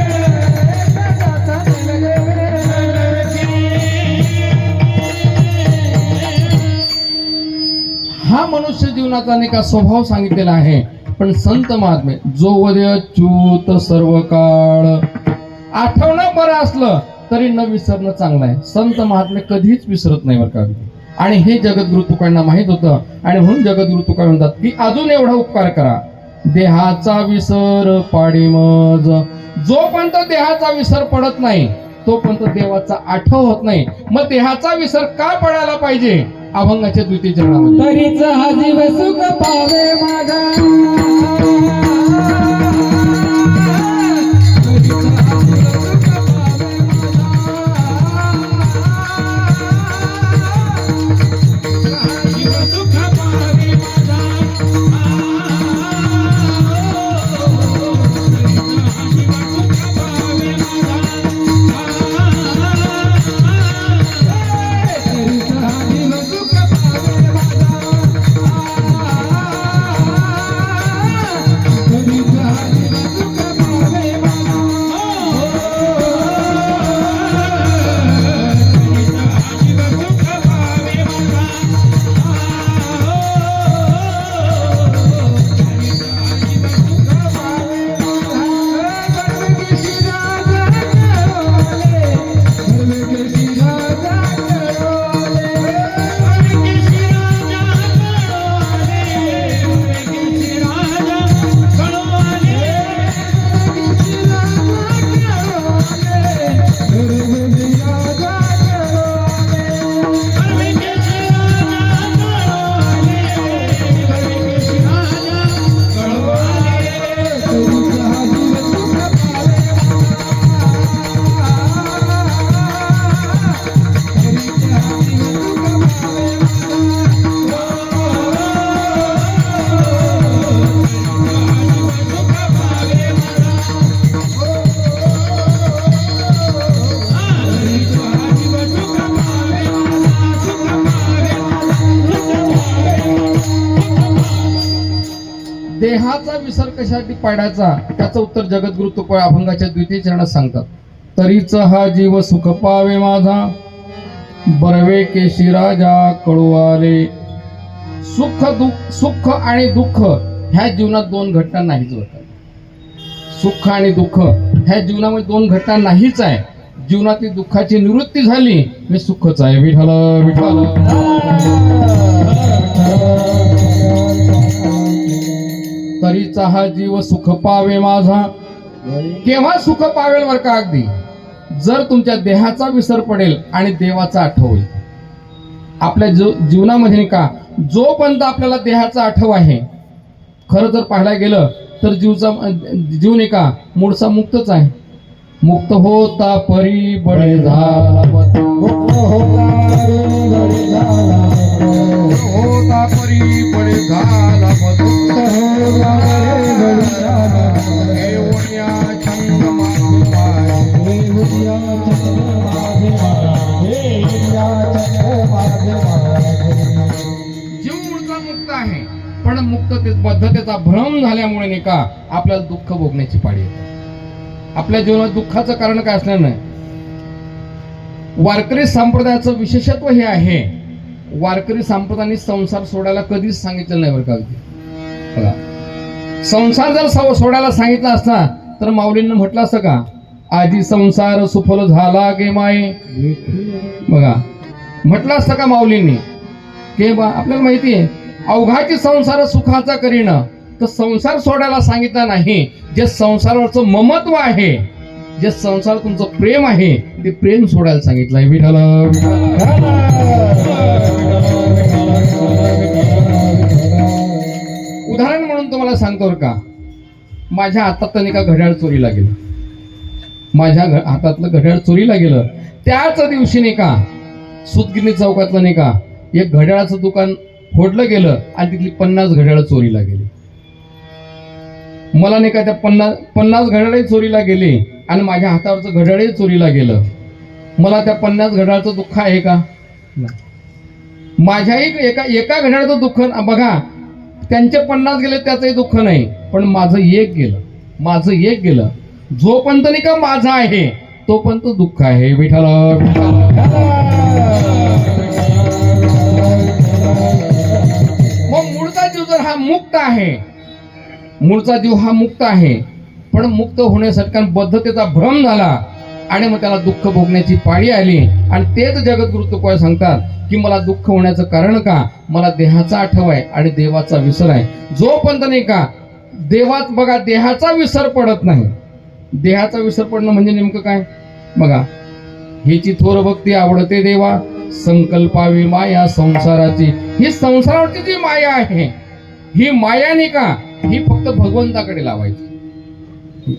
वेळा, येता जाता न लगे हा मनुष्य जीवनाचा नाही का स्वभाव सांगितलेला आहे. पण संत महात्मे जो वदे अच्युत सर्व काळ, आठवणं बरं असलं तरी न विसरणं चांगलं आहे. संत महात्मे कधीच विसरत नाही बरं का. आणि हे जगद्गुरु तुकांना माहित होतं, आणि म्हणून जगद्गुरु तुका म्हणतात की अजून एवढा उपकार करा, देहाचा विसर पाडी मज. जोपर्यंत देहाचा विसर पडत नाही तोपर्यंत देवाचा आठव होत नाही. मग देहाचा विसर का पडायला पाहिजे? अभंगाच्या द्वितीय चरणामध्ये तरीच हा जीव सुख पावे माझा, देहाचा विसर कशासाठी पाडायचा त्याचं उत्तर जगद्गुरु तुकोबा अभंगाच्या द्वितीय चरणात सांगतात. तरीच हा जीव सुख पावे माझा, बरवे केशी राजा कळू आले. सुख आणि दुःख ह्या जीवनात दोन घटना नाहीच होतात. सुख आणि दुःख ह्या जीवनामध्ये दोन घटना नाहीच आहे. जीवनातील दुःखाची निवृत्ती झाली मी सुखच आहे. विठ्ठल विठ्ठल. तरीचा हा जीव सुख पावे माझा. केव्हा सुख पावेल बर का? अगदी जर तुमच्या देहाचा विसर पडेल आणि देवाचा आठव होईल. आपल्या जीवनामध्ये नाही का जोपर्यंत आपल्याला देहाचा आठव आहे, खरं जर पाहायला गेलं तर जीव नाही का मूळचा मुक्तच आहे. मुक्त होता परी बळे झाला, होता परी बळे झाला, जीव मूळचा मुक्त आहे पण मुक्ततेचा भ्रम झाल्यामुळे नाही का आपल्याला दुःख भोगण्याची पाळी येते. आपल्या जीवनात दुःखाचं कारण काय असणार नाही. वारकरी संप्रदायाचं विशेषत्व हे आहे, वारकरी संप्रदायाने संसार सोडायला कधीच सांगितलं नाही बरं का. बघा, संसार जर सोडायला सांगितला असता तर माऊलींना म्हटलं असतं का, आधी संसार सुफल झाला गे माये. बघा, म्हटलं असतं का माऊलींनी की आपल्याला माहिती आहे अवघाची संसार सुखाचा करीन, तर संसार सोडायला सांगितला नाही. जे संसारावरचं ममत्व आहे, जे संसार तुमचं प्रेम आहे ते प्रेम सोडायला सांगितलंय. विठ्ठल उदाहरण म्हणून तुम्हाला सांगतो का, माझ्या हातात नाही का घड्याळ चोरीला गेलं. माझ्या हातातलं घड्याळ चोरीला गेलं. त्याच दिवशी नाही का सुतगिरणी चौकातलं नाही का एक घड्याळाचं दुकान फोडलं गेलं आणि तिथली 50 घड्याळ चोरीला गेली. मला नाही का त्या 50 घड्याळही चोरीला गेली आणि माझ्या हातावरचं घड्याळही चोरीला गेलं. मला त्या 50 घड्याळचं दुःख आहे का? माझ्याही एका घड्याळचं दुःख बघा, त्यांचे 50 गेले त्याचंही दुःख नाही, पण माझं एक गेलं. जोपर्यंत नाही का माझा आहे तोपर्यंत दुःख आहे. विठ्ठल मग मूळचा जीव जर हा मुक्त आहे, मूळचा जीव हा मुक्त आहे, पण मुक्त होण्यासाठी बद्धतेचा भ्रम झाला आणि मग त्याला दुःख भोगण्याची पाळी आली. आणि तेच जगद्गुरु तुकोबा सांगतात की मला दुःख होण्याचं कारण का, मला देहाचा आठव आहे आणि देवाचा विसर आहे. जोपर्यंत नाही का देवात बघा देहाचा विसर पडत नाही. देहाचा विसर पडणं म्हणजे नेमकं काय बघा, हिची थोर भक्ती आवडते देवा, संकल्पावी माया संसाराची. ही संसारावरची जी माया आहे, ही माया नाही का ही फक्त भगवंताकडे लावायची.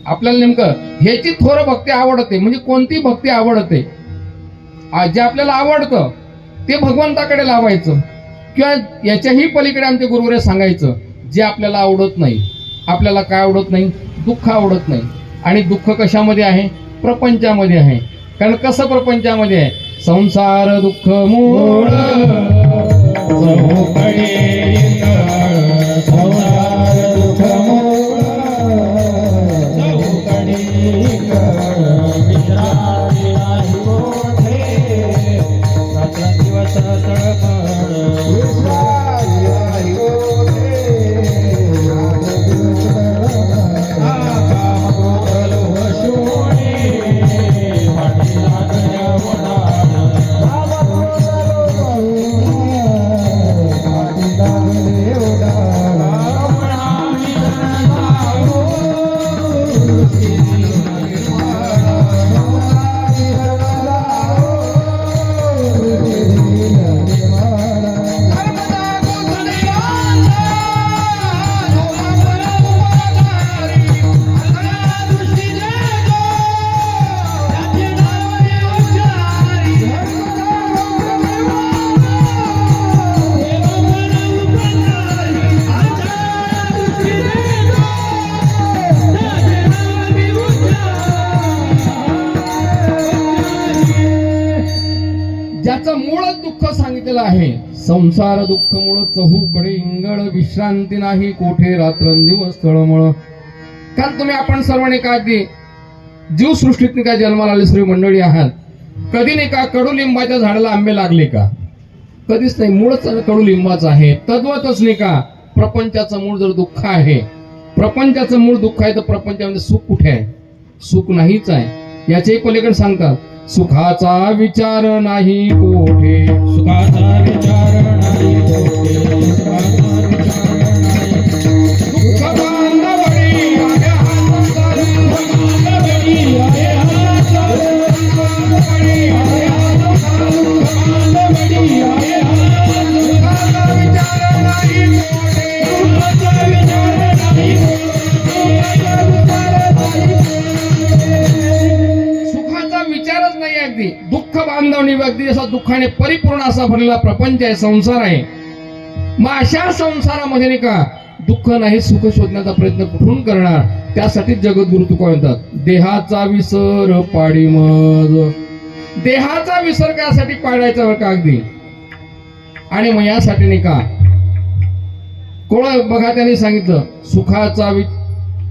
आपल्याला नेमकं ह्याची थोर भक्ती आवडते. म्हणजे कोणती भक्ती आवडते, जे आपल्याला आवडतं ते भगवंताकडे लावायचं. किंवा याच्याही पलीकडे आमचे गुरुवरे सांगायचं जे आपल्याला आवडत नाही. आपल्याला काय आवडत नाही? दुःख आवडत नाही. आणि दुःख कशामध्ये आहे? प्रपंचामध्ये आहे. कारण कसं प्रपंचामध्ये आहे? संसार दुःख मूळ ज्याचं मूळ दुःख सांगितलेलं आहे, संसार दुःख मुळ चहूकडे इंगळ विश्रांती नाही कोठे रात्रंदिवस तळमळ. कारण तुम्ही आपण सर्वांनी का ते जीव सृष्टीत नाही का जन्माला आले श्री मंडळी आहात. कधी नाही का कडुलिंबाच्या झाडाला आंबे लागले का? कधीच नाही. मूळच कडुलिंबाचं आहे. तद्वतच नाही का प्रपंचाचं मूळ जर दुःख आहे, प्रपंचाचं मूळ दुःख आहे, तर प्रपंचामध्ये सुख कुठे आहे? सुख नाहीच आहे. याच्याही पलीकडे सांगतात सुखाचा विचार नाही कोठे, सुखाचा विचार नाही कोठे, सुखाचा विचार नाही. दुःख बांधवडी आहे हा संसार, बांधवडी आहे हा संसार, बांधवडी आहे हा संसार, बांधवडी आहे हा सुखाचा विचार नाही कोठे, सुखाचा विचार नाही कोठे, सुखाचा विचार नाही. सुखाचा विचारच नाही अगदी. दुःख बांधवणी अगदी जसा दुःखाने परिपूर्ण असा भरलेला प्रपंच आहे, संसार आहे. मग अशा संसारामध्ये नाही का दुःख नाही सुख शोधण्याचा प्रयत्न कुठून करणार? त्यासाठी जगद्गुरु तुका म्हणतात देहाचा विसर पाडी मज. देहाचा विसर त्यासाठी पाडायचा बरं का अगदी. आणि मग यासाठी नाही का कोण बघा त्यांनी सांगितलं सुखाचा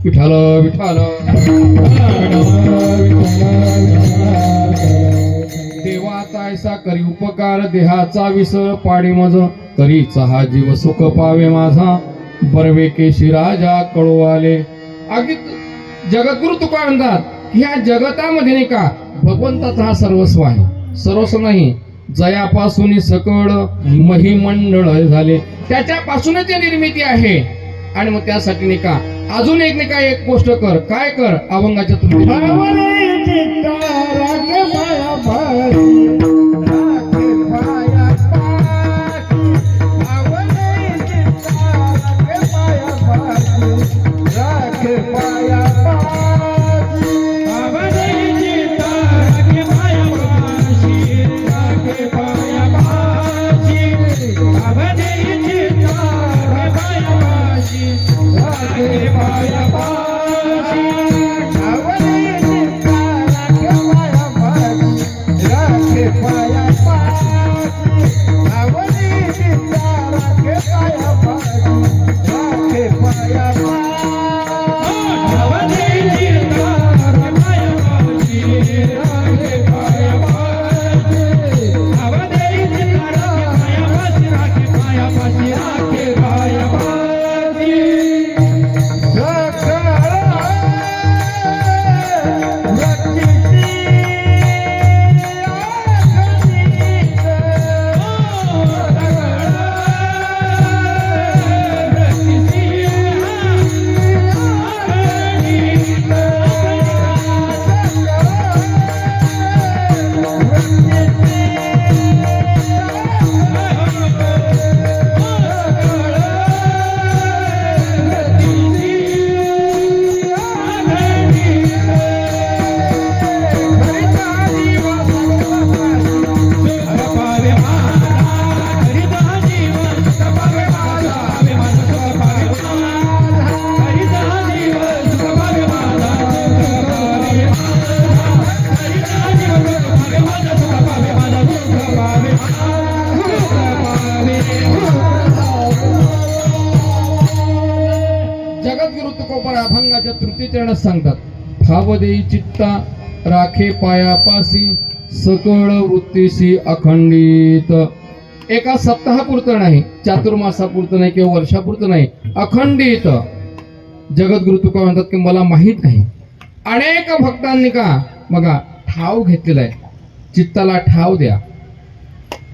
विठाल विठाल देवाचा ऐसा करी उपकार देहाचा विसर पाडी मज. करीचा हा जीव सुख पावे माझा बरवे केशी राजा कळू आले. अगदी जगद्गुरु तुका म्हणतात की ह्या जगतामध्ये नाही का भगवंताचा हा सर्वस्व आहे. सर्वस्व नाही, जयापासून सकळ महिमंडळ झाले, त्याच्यापासूनच ही निर्मिती आहे. आणि मग त्यासाठी नाही का अजून एक नाही का एक गोष्ट कर. काय कर? अभंगाच्या तुलनेत भावने चित्ता राखे पाया पाशी, राखे पाया पाशी. भावने चित्ता राखे पाया पाशी, राखे पाया पाशी. भावने चित्ता राखे पाया पाशी, राखे पाया पाशी. भावने चित्ता राखे पाया पाशी, राखे पाया पाशी. भावने चित्ता राखे पाया पाशी, राखे पाया पाशी. भावने चित्ता राखे पाया पाशी, राखे पाया पाशी. भावने चित्ता राखे पाया पाशी, राखे पाया पाशी. भावने चित्ता राखे पाया पाशी, राखे पाया पाशी, राखे पाया पाशी. जगद्गुरु तुकोबर अभंगाच्या तृतीय चरणात सांगतात ठाव देई चित्ता राखे पायापासी सकळ वृत्तीशी अखंडित. एका सप्ताहापुरतं नाही, चातुर्मासापुरतं नाही किंवा वर्षापुरतं नाही, अखंडित. जगद्गुरु तुका म्हणतात की मला माहीत नाही अनेक भक्तांनी का बघा ठाव घेतलेला आहे. चित्ताला ठाव द्या.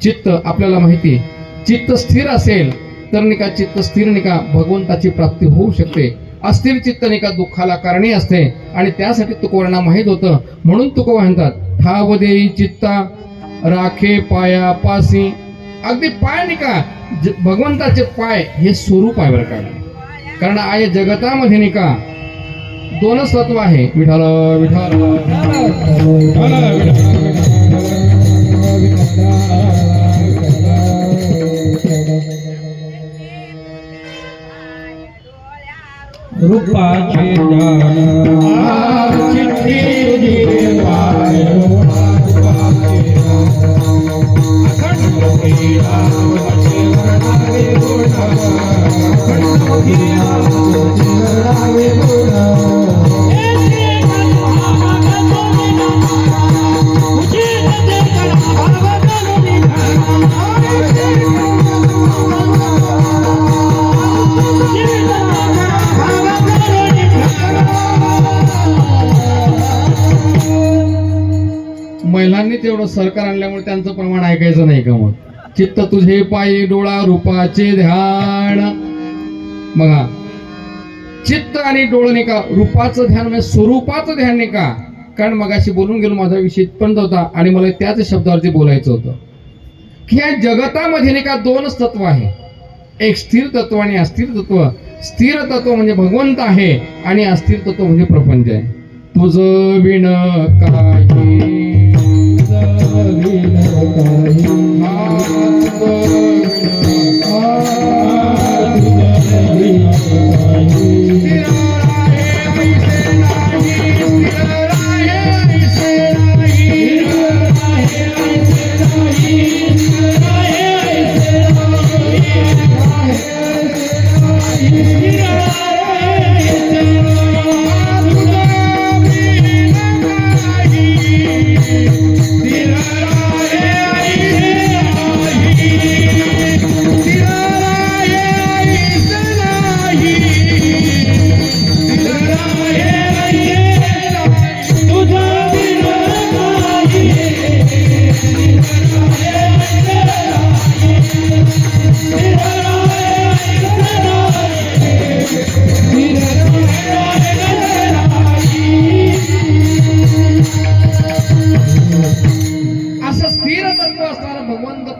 चित्त आपल्याला माहिती आहे, चित्त स्थिर असेल तर नाही का चित्त स्थिर नाही का भगवंताची प्राप्ती होऊ शकते. अस्थिर चित्त नाही का दुःखाला कारणी असते. आणि त्यासाठी तुकोबांना माहीत होतं म्हणून तुकोबा म्हणतात ठाव देई चित्ता राखे पायापासी. अगदी पाय नाही का भगवंताचे पाय हे स्वरूप आहे बरं का. कारण आहे जगतामध्ये नाही का दोनच तत्व आहे विठाल विठाल रूपाचे ज्ञान चित्ती तुझी पाय, रूपाचे ज्ञान अखंड महिलांनी तेवढं सरकार आणल्यामुळे त्यांचं प्रमाण ऐकायचं नाही का? मग चित्त तुझे पायी डोळा रूपाचे ध्यान. बघा, चित्त आणि डोळं नाही का रूपाचं ध्यान म्हणजे स्वरूपाचं ध्यान नाही का. कारण मगाशी बोलून गेलो, माझा विषय पण होता आणि मला त्याच शब्दावरती बोलायचं होतं की या जगतामध्ये नाही का दोनच तत्व आहे, एक स्थिर तत्व आणि अस्थिर तत्व. स्थिर तत्व म्हणजे भगवंत आहे आणि अस्थिर तत्व म्हणजे प्रपंच आहे. तुझं विण काही तुझं विण काही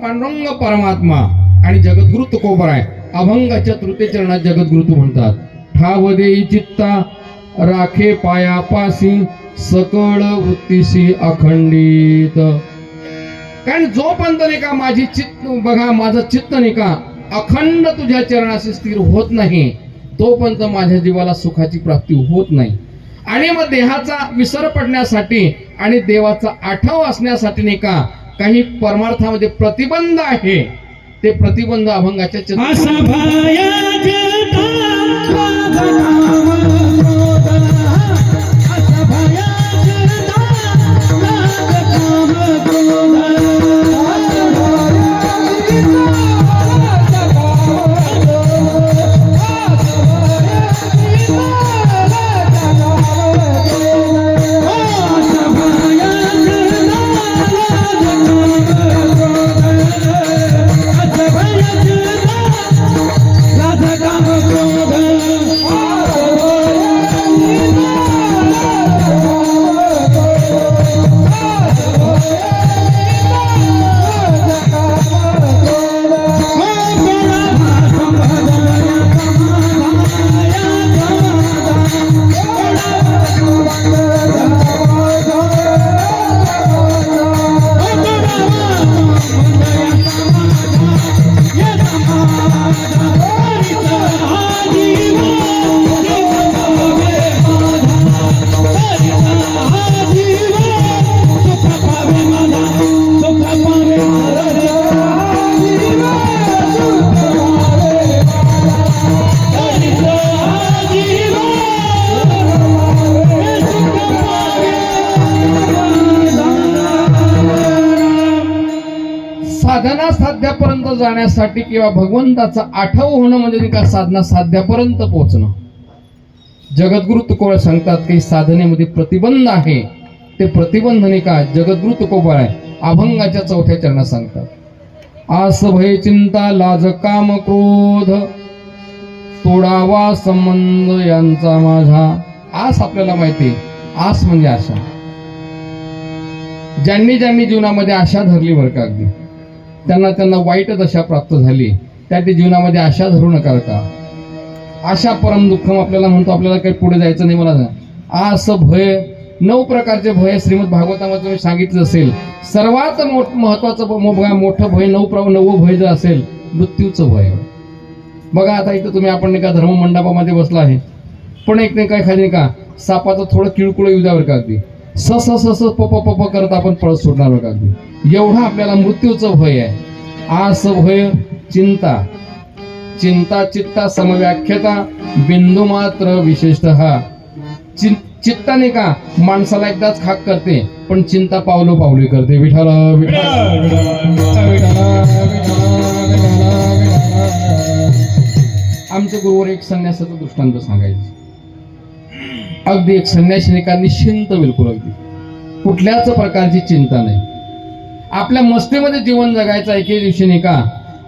पांडुरंग परमात्मा आणि जगद्गुरु तुकोबर आहे. अभंगाच्या तृतीय चरणात जगद्गुरु म्हणतात, ठाव देई चित्ता राखे पायापासी सकळ वृत्तीशी अखंडित. कारण जोपर्यंत नाही का माझी चित्त बघा माझं चित्त नाही का अखंड तुझ्या चरणाशी स्थिर होत नाही, तोपर्यंत माझ्या जीवाला सुखाची प्राप्ती होत नाही. आणि मग देहाचा विसर पडण्यासाठी आणि देवाचा आठव असण्यासाठी नाही का काही परमार्थामध्ये प्रतिबंध आहे. ते प्रतिबंध अभंगाच्या साधना साध्यापर्यंत जाण्यासाठी किंवा भगवंताचा आठव होणं म्हणजे का साधना साध्यापर्यंत पोहोचणं. जगद्गुरु तुकोबर सांगतात की साधनेमध्ये प्रतिबंध आहे. ते प्रतिबंध नाही का जगद्गुरु तुकोबर आहे. अभंगाच्या चौथ्या चरणात सांगतात, आस भय चिंता लाज काम क्रोध तोडावा संबंध यांचा माझा. आस आपल्याला माहिती आहे, आस म्हणजे आशा. ज्यांनी ज्यांनी जीवनामध्ये आशा धरली बरं का अगदी त्यांना वाईट दशा प्राप्त झाली. त्या जीवनामध्ये आशा धरू नका का. आशा परम दुःखम आपल्याला म्हणतो. आपल्याला काही पुढे जायचं नाही. मला आस भय 9 प्रकारचे भय श्रीमद भागवतामध्ये तुम्ही सांगितलं असेल. सर्वात महत्वाचं मोठं भय 9 भय जर असेल मृत्यूचं भय. बघा आता इथं तुम्ही आपण नाही का धर्म मंडपामध्ये बसला आहे, पण एक नाही काय खाली का सापाचं थोडं किळकुळ येऊ द्यावर का अगदी स पप करत आपण पळत सोडणार का अगदी. एवढा आपल्याला मृत्यूचं भय आहे. आस भय चिंता चिंता चित्ता समव्याख्यता बिंदू मात्र विशेषतः. चित्ताने का माणसाला एकदाच खाक करते, पण चिंता पावलो पावली करते. विठाल आमच्या गुरुवर एक संन्यासाचं दृष्टांत सांगायचं. अगदी एक संन्यासी का निश्चिंत बिलकुल अगदी कुठल्याच प्रकारची चिंता नाही. आपल्या मस्तीमध्ये जीवन जगायचं. एके दिवशी नाही का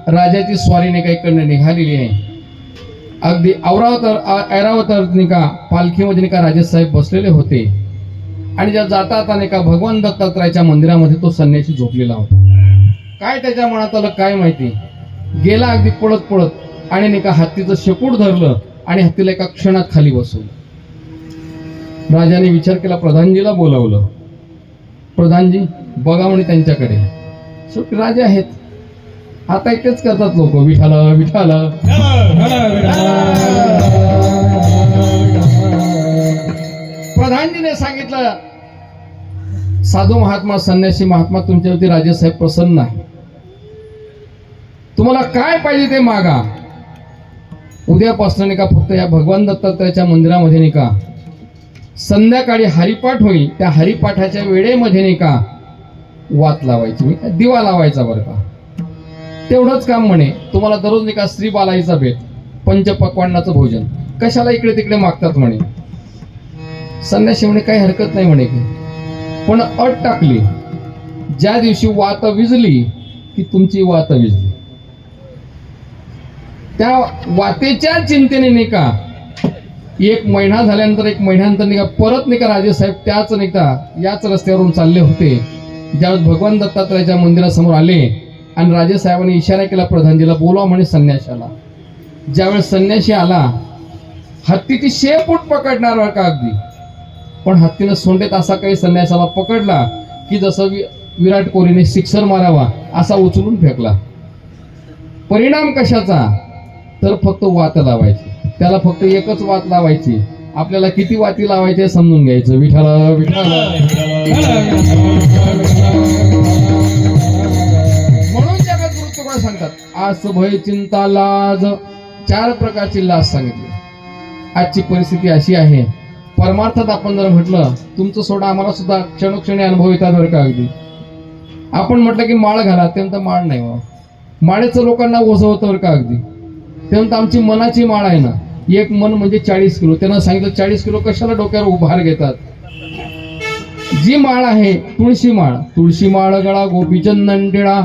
राजाची स्वारी नाही का इकडनं निघालेली आहे. अगदी ऐरावतर नाही का पालखीमध्ये नाही का राजेसाहेब बसलेले होते आणि ज्या जाता आता नाही का भगवान दत्तात्रयाच्या मंदिरामध्ये तो संन्यासी झोपलेला होता. काय त्याच्या मनात आलं काय माहिती, गेला अगदी पळत पळत आणि नाही का हत्तीचं शेपूट धरलं आणि हत्तीला एका क्षणात खाली बसवलं. राजाने विचार केला, प्रधानजीला बोलावलं. प्रधानजी बघा म्हणे त्यांच्याकडे. शेवटी राजे आहेत, आता इतकेच करतात लोक, विठाल विठाल. प्रधानजीने सांगितलं, साधू महात्मा संन्यासी महात्मा तुमच्यावरती राजेसाहेब प्रसन्न आहे, तुम्हाला काय पाहिजे ते मागा. उद्यापासून नाही का फक्त या भगवान दत्तात्रयाच्या मंदिरामध्ये नाही का संध्याकाळी हरिपाठ होईल, त्या हरिपाठाच्या वेळेमध्ये नाही का वात लावायची, दिवा लावायचा बरं का. तेवढंच काम म्हणे. तुम्हाला दररोज नाही का श्री बालाईचा भेट, पंचपक्वान्नाचं भोजन, कशाला इकडे तिकडे मागतात म्हणे. संन्यासी म्हणे काही हरकत नाही म्हणे की, पण अट टाकली, ज्या दिवशी वात विजली की तुमची वात विजली. त्या वातेच्या चिंतेने नाही का एक महिना झाल्यानंतर, एक महिन्यानंतर नाही का परत नाही का राजेसाहेब त्याच नाही का याच रस्त्यावरून चालले होते. ज्यावेळेस भगवान दत्तात्रयाच्या मंदिरासमोर आले आणि राजेसाहेबांनी इशारा केला प्रधानजीला, बोलवा म्हणे संन्याशाला. ज्यावेळेस संन्याशी आला, हत्तीची शेपूट पकडणार का अगदी, पण हत्तीनं सोंडेत असा काही संन्यासाला पकडला की जसं विराट कोहलीने सिक्सर मारावा असा उचलून फेकला. परिणाम कशाचा, तर फक्त वात लावायची. त्याला फक्त एकच वात लावायची. आपल्याला किती वाती लावायचे समजून घ्यायचं. विठाल विठाल. म्हणून जगद्गुरु तुकाराम सांगतात, आस भय चिंता लाज, 4 प्रकारची लाज सांगितली. आजची परिस्थिती अशी आहे, परमार्थात आपण जर म्हटलं तुमचं सोडा आम्हाला सुद्धा क्षणोक्षणी अनुभव येतात बरं का. अगदी आपण म्हटलं की माळ घाला, तेव्हा माळ नाही हो, माळेचं लोकांना ओझं होतं बरं का. अगदी तेव्हा आमची मनाची माळ आहे ना, एक मन म्हणजे 40 किलो. त्यांना सांगितलं 40 किलो कशाला डोक्यावर उभार घेतात. जी माळ आहे तुळशी माळ, तुळशी माळ गळा गोपीचंदन टिळा,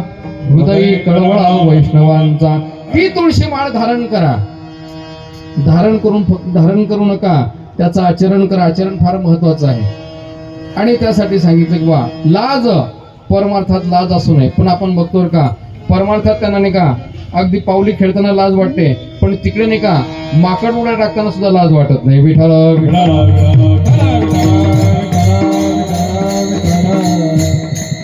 हृदयी कळवळा वैष्णवांचा, ती तुळशी माळ धारण करा. धारण करून फक्त धारण करू नका, त्याचं आचरण करा. आचरण फार महत्वाचं आहे. आणि त्यासाठी सांगितलं की वा लाज, परमार्थात लाज असू नये. पण आपण बघतो का परमार्थात त्यांना नाही का अगदी पावली खेळताना लाज वाटते, पण तिकडे नाही का माकड उड्या टाकताना सुद्धा लाज वाटत नाही. विठाल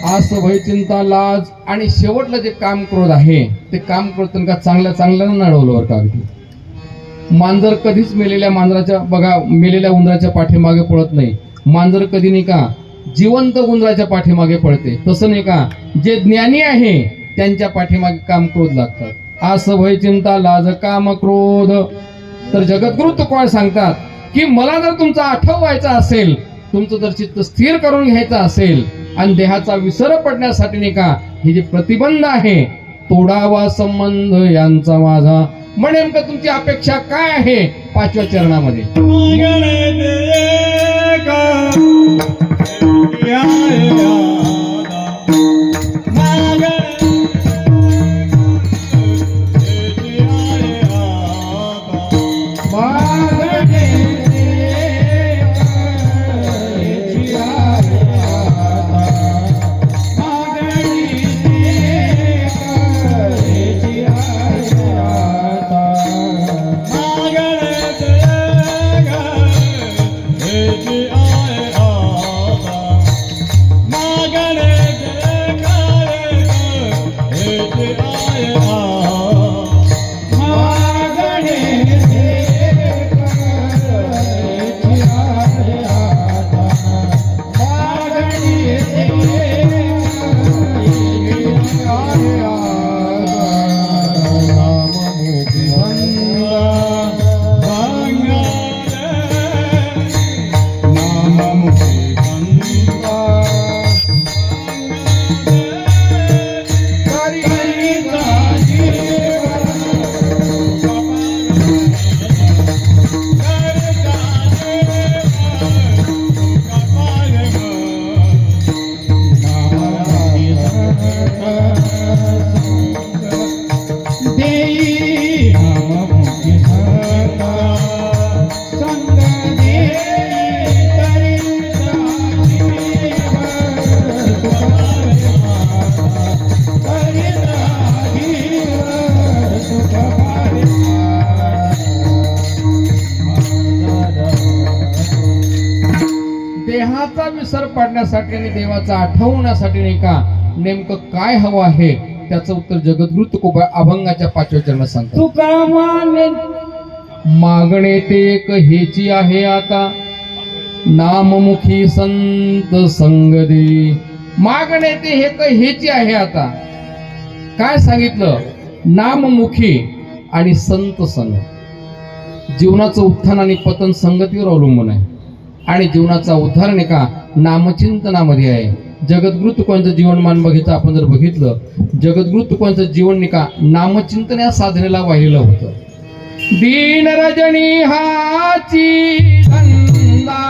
आस भय चिंता लाज. आणि शेवटलं जे काम क्रोध आहे, ते काम क्रोध त्यांना चांगल्या चांगल्यानं नडवलं बरं का. अगदी मांजर कधीच मेलेल्या मांजराच्या बघा मेलेल्या उंदराच्या पाठीमागे पळत नाही. मांजर कधी नाही का जिवंत उंदराच्या पाठीमागे पळते. तसं नाही का जे ज्ञानी आहे त्यांच्या पाठीमागे काम क्रोध लागतात. आस भय चिंता लाज काम क्रोध. तर जगद्गुरु तुकाराम सांगतात की मला जर तुमचा आठव व्हायचा असेल, तुमचं जर चित्त स्थिर करून घ्यायचं असेल आणि देहाचा विसर पडण्यासाठी नाही का हे जे प्रतिबंध आहे, तोडावा संबंध यांचा माझा. म्हणजे नेमकं तुमची अपेक्षा काय आहे 5व्या चरणामध्ये. देहाचा विसर पाडण्यासाठी आणि देवाचा आठवण्यासाठी नाही का नेमकं काय हवं आहे त्याचं उत्तर जगद्गुरु तुकोबा अभंगाच्या 5व्या चरणात सांगतात. तुका माने मागणे ते एक हेची आहे आता नाममुखी संत संग दे. मागणे ते एक हेची आहे आता. काय सांगितलं? नाममुखी आणि संत संग. जीवनाचं उत्थान आणि पतन संगतीवर अवलंबून आहे आणि जीवनाचा उद्धार नाही का नामचिंतनामध्ये आहे. जगद्गुरु तुकोबांचं जीवनमान बघितलं आपण जर बघितलं जगद्गुरु तुकोबांचं जीवन नाही का नामचिंतन या साधनेला वाहिलेलं होतं. दीन रजनी हाची धंदा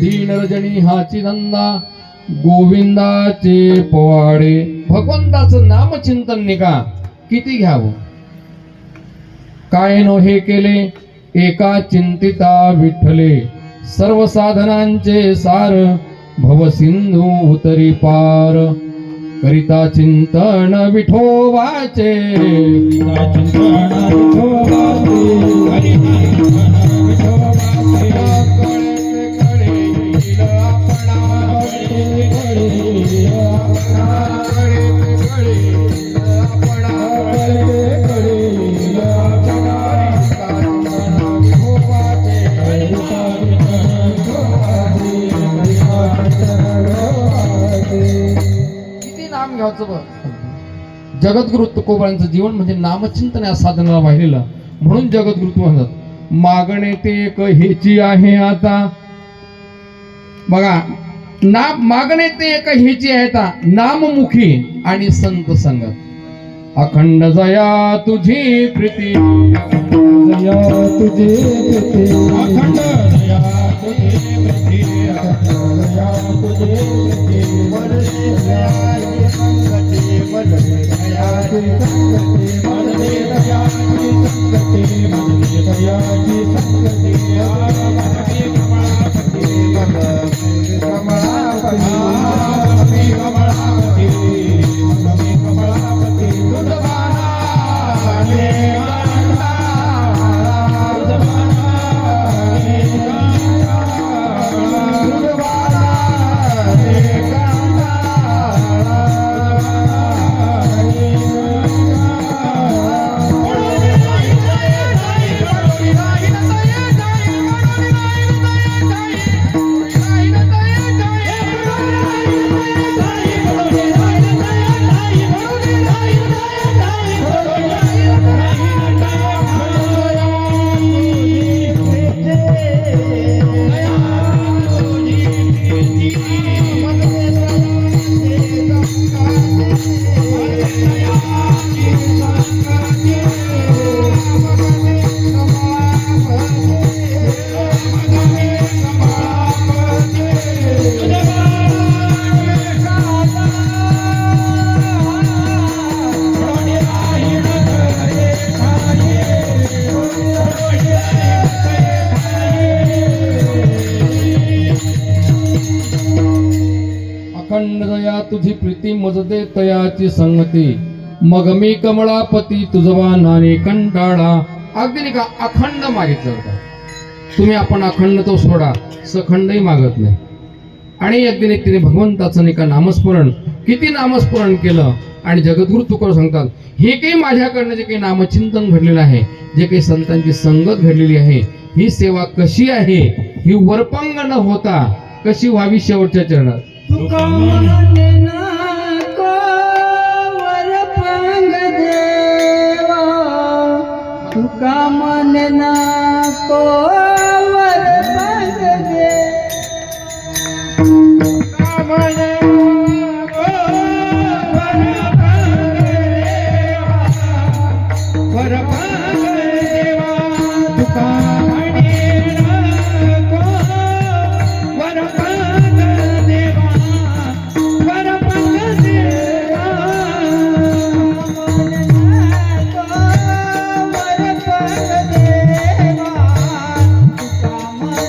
दीन रजनी हाची धंदा गोविंदाचे पोवाडे. भगवंताचं नामचिंतन नाही का किती घ्यावं. काय नो हे केले एका चिंतिता विठ्ठले सर्व साधनांचे सार भव सिंधू उतरी पार करिता चिंतन विठोबाचे. किती नाम घ्यायचं बघ. जगद्गुरु तुकोबांचं जीवन म्हणजे नामचिंतन या साधनाला वाहिलेलं म्हणून जगद्गुरु तू म्हणतात मागणे ते एक हेची आहे आता. बघा मागणे ते एक हेची आहे आता नाममुखी आणि संत संगत. अखंड जया तुझी प्रीती जया तुझे प्रीती अखंड जया तुझे प्रीती जया तुझे प्रीती वरदे दयाची संगती वरदे दयाची संगती वरदे दयाची संगती वरदे दयाची संगती कमलापती कमलापती कमलापती कमलापती कमलापती दुर्गाना अखंड दया तुझी प्रीती मजदे तयाची संगती मग मी कमळापती तुझवा नाने कंटाळा. अगदी नाही का अखंड मागितलं होतं. तुम्ही आपण अखंड तो सोडा, सखंडही मागत नाही. आणि अगदी तिने भगवंताचं नाही का नामस्मरण, किती नामस्मरण केलं. आणि जगद्गुरु तुकोर सांगतात, हे काही माझ्याकडनं जे काही नामचिंतन घडलेलं आहे, जे काही संतांची संगत घडलेली आहे, ही सेवा कशी आहे, ही वरपंग न होता कशी व्हावी शेवटच्या चरणात. तुका म्हणे नको वरपंग देवा, तुका म्हणे नको वरपंग देवा, तुका म्हणे नको वरपंग देवा, तुका म्हणे नको वरपंग देवा, वरपंग देवा, वरपंग देवा, तुका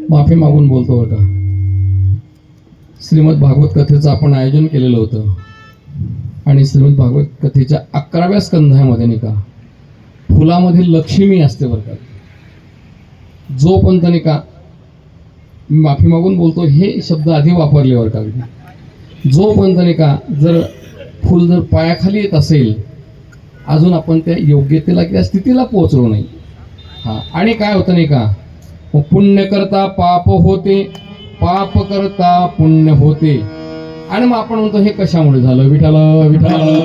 माफी मागून बोलतो बरं का. श्रीमद भागवत कथेचं आपण आयोजन केलेलं होतं आणि श्रीमद भागवत कथेच्या 11व्या स्कंधामध्ये नाही का फुलामध्ये लक्ष्मी असते बरं का. जो पण नाही का मी माफी मागून बोलतो हे शब्द आधी वापरले बरं का. जो पण नाही का जर फुल जर पायाखाली येत असेल अजून आपण त्या योग्यतेला किंवा स्थितीला पोहोचलो नाही. हा आणि काय होतं नाही का मग पुण्य करता पाप होते, पाप करता पुण्य होते. आणि मग आपण म्हणतो हे कशामुळे झालं. विठाल विठाल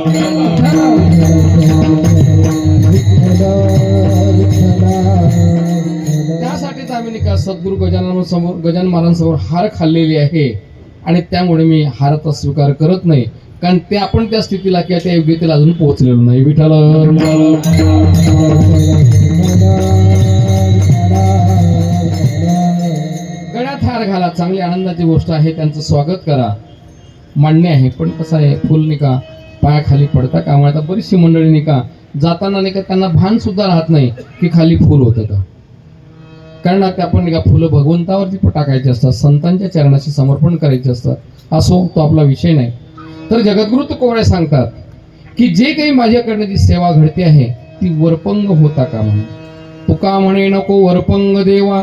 त्यासाठीच आम्ही नाही का सद्गुरू गजानन महाराजांसमोर हार खाल्लेली आहे आणि त्यामुळे मी हाराचा स्वीकार करत नाही कारण ते आपण त्या स्थितीला किंवा त्या योग्यतेला अजून पोहोचलेलो नाही. विठाल गळ्यात हार घाला, चांगली आनंदाची गोष्ट आहे, त्यांचं स्वागत करा, मान्य आहे. पण कसं आहे फुल नाही का पायाखाली पडता कामा. आता बरीचशी मंडळी नाही का जाताना नाही का त्यांना भान सुद्धा राहत नाही की खाली फुल होतं का. कारण आता आपण नाही का फुलं भगवंतावरती टाकायची असतात, संतांच्या चरणाशी समर्पण करायचे असतात. असो तो आपला विषय नाही. तर जगद्गुरु तुकोबराय सांगतात की जे काही माझ्याकडनं जी सेवा घडते आहे ती वरपंग होता का म्हणे. तुका म्हणे नको वरपंग देवा,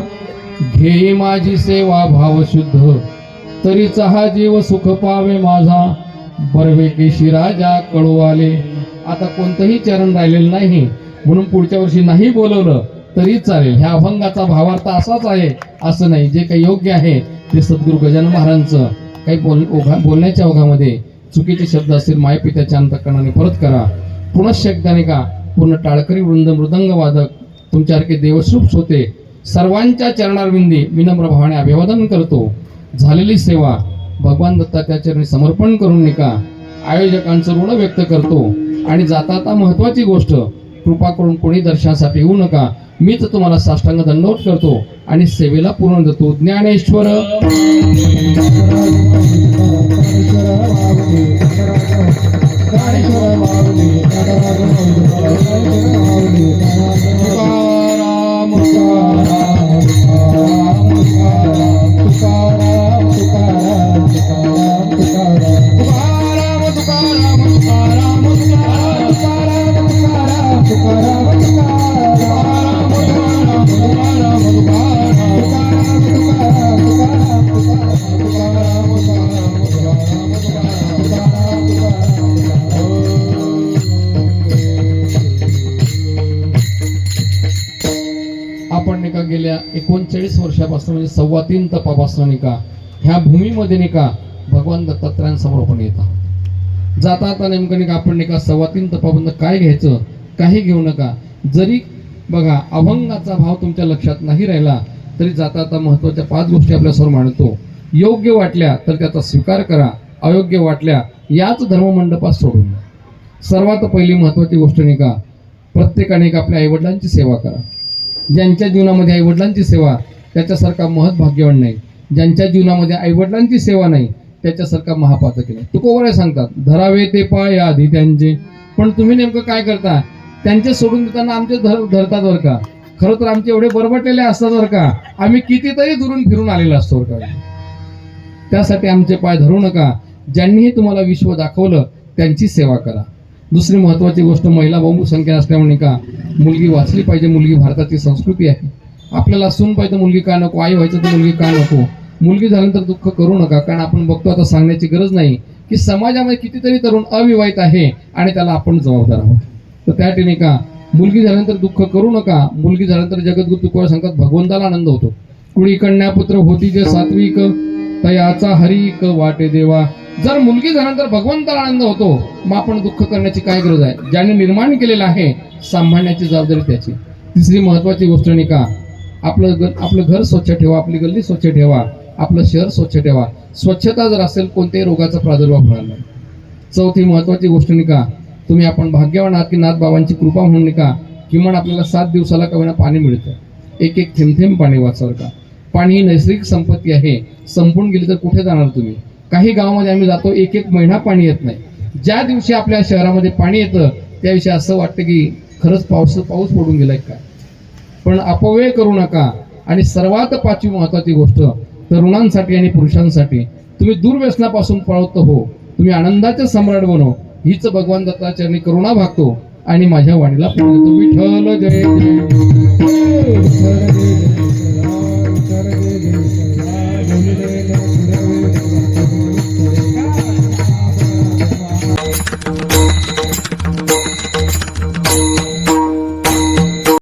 घे माझी सेवा भावशुद्ध, तरीच हा जीव सुख पावे माझा, बर्वे केशी राजा कळू आले. आता कोणतंही चरण राहिलेलं नाही म्हणून पुढच्या वर्षी नाही बोलवलं तरी चालेल. ह्या अभंगाचा भावार्थ असाच आहे असं नाही. जे काही योग्य आहे ते सद्गुरू गजानन महाराजांचं काही बोलण्याच्या ओघामध्ये चुकीचे शब्द असतील मायपित्याच्या अंतःकरणाने परत करा. पुनश्च एकदा का पूर्ण टाळकरी वृंद मृदंग वादक तुमच्यासारखे देवश्रूप होते सर्वांच्या चरणारविंदी विनम्र भावाने अभिवादन करतो. झालेली सेवा भगवान दत्ताच्या चरणी समर्पण करून निका आयोजकांचं ऋण व्यक्त करतो. आणि जाता महत्वाची गोष्ट कृपा करून कोणी दर्शनासाठी येऊ नका. मीच तुम्हाला साष्टांग दंडवत करतो आणि सेवेला पूर्ण देतो. ज्ञानेश्वर आपण नाही का गेल्या 39 वर्षापासून म्हणजे 3.25 तपापासून नाही का ह्या भूमीमध्ये नाही का भगवान दत्तात्रयांसमोर आपण येतात. जाता आता नेमकं नाही का आपण नाही का 3.25 तपाबंद काय घ्यायचं काही घेऊ नका. जरी बघा अभंगाचा भाव तुमच्या लक्षात नाही राहिला तरी जाता आता महत्वाच्या 5 गोष्टी आपल्यासमोर मांडतो. योग्य वाटल्या तर त्याचा स्वीकार करा, अयोग्य वाटल्या याच धर्ममंडपात सोडून द्या. सर्वात पहिली महत्वाची गोष्ट नाही का प्रत्येकाने आपल्या आईवडिलांची सेवा करा. ज्यांच्या जीवनामध्ये आईवडिलांची सेवा त्याच्यासारखा महत्भाग्यवान नाही. ज्यांच्या जीवनामध्ये आईवडिलांची सेवा नाही त्याच्यासारखा महापातक नाही. तुकोबराय सांगतात धरावे ते पाय आधी त्यांचे. पण तुम्ही नेमकं काय करता त्यांचे सोडून देताना आमचे धरतात बरं का. खरं तर आमचे एवढे बरबटलेले असतात बरं का. आम्ही कितीतरी दुरून फिरून आलेलो असतो बरं का. त्यासाठी आमचे पाय धरू नका. ज्यांनीही तुम्हाला विश्व दाखवलं त्यांची सेवा करा. दुसरी महत्वाची गोष्ट महिला बहुसंख्या असल्यामुळे का मुलगी वाचली पाहिजे. मुलगी भारताची संस्कृती आहे. आपल्याला सून पाहिजे मुलगी का नको, आई व्हायचं तर मुलगी का नको. मुलगी झाल्यानंतर दुःख करू नका. कारण आपण बघतो आता सांगण्याची गरज नाही की समाजामध्ये कितीतरी तरुण अविवाहित आहे आणि त्याला आपण जबाबदार आहोत. तर त्या ठिकाणी का मुलगी झाल्यानंतर दुःख करू नका. मुलगी झाल्यानंतर जगद्गुरु तुकोबराय सांगतात भगवंताला आनंद होतो. कुणी कन्या पुत्र होती जे सात्विक तयाचा हरिक वाटे देवा. जर मुलगी झाल्यानंतर भगवंताला आनंद होतो मग आपण दुःख करण्याची काय गरज आहे. ज्याने निर्माण केलेलं आहे सांभाळण्याची जबाबदारी त्याची. तिसरी महत्वाची गोष्ट नाही का आपलं घर स्वच्छ ठेवा, आपली गल्ली स्वच्छ ठेवा, आपलं शहर स्वच्छ ठेवा. स्वच्छता जर असेल कोणत्याही रोगाचा प्रादुर्भाव होणार नाही. चौथी महत्वाची गोष्ट नाही का तुम्ही आपण भाग्यवान आहात की नाथबाबांची कृपा म्हणून नाही का किमान आपल्याला 7 दिवसाला कमी पाणी मिळतं. एक एक थेंब पाणी वाचवर का. पाणी ही नैसर्गिक संपत्ती आहे. संपून गेली तर कुठे जाणार तुम्ही. काही गावामध्ये आम्ही जातो 1 महिना पाणी येत नाही. ज्या दिवशी आपल्या शहरामध्ये पाणी येतं त्या दिवशी असं वाटतं की खरंच पाऊस पडून गेलाय का. पण अपव्यय करू नका आणि सर्वात पाचवी महत्वाची गोष्ट तरुणांसाठी आणि पुरुषांसाठी, तुम्ही दुर्व्यसनापासून पळवत हो, तुम्ही आनंदाचे सम्राट बनो, हीच भगवान दत्ताचरणी करुणा भागतो आणि माझ्या वाणीला पुढे देतो. विठ्ठल जय जय.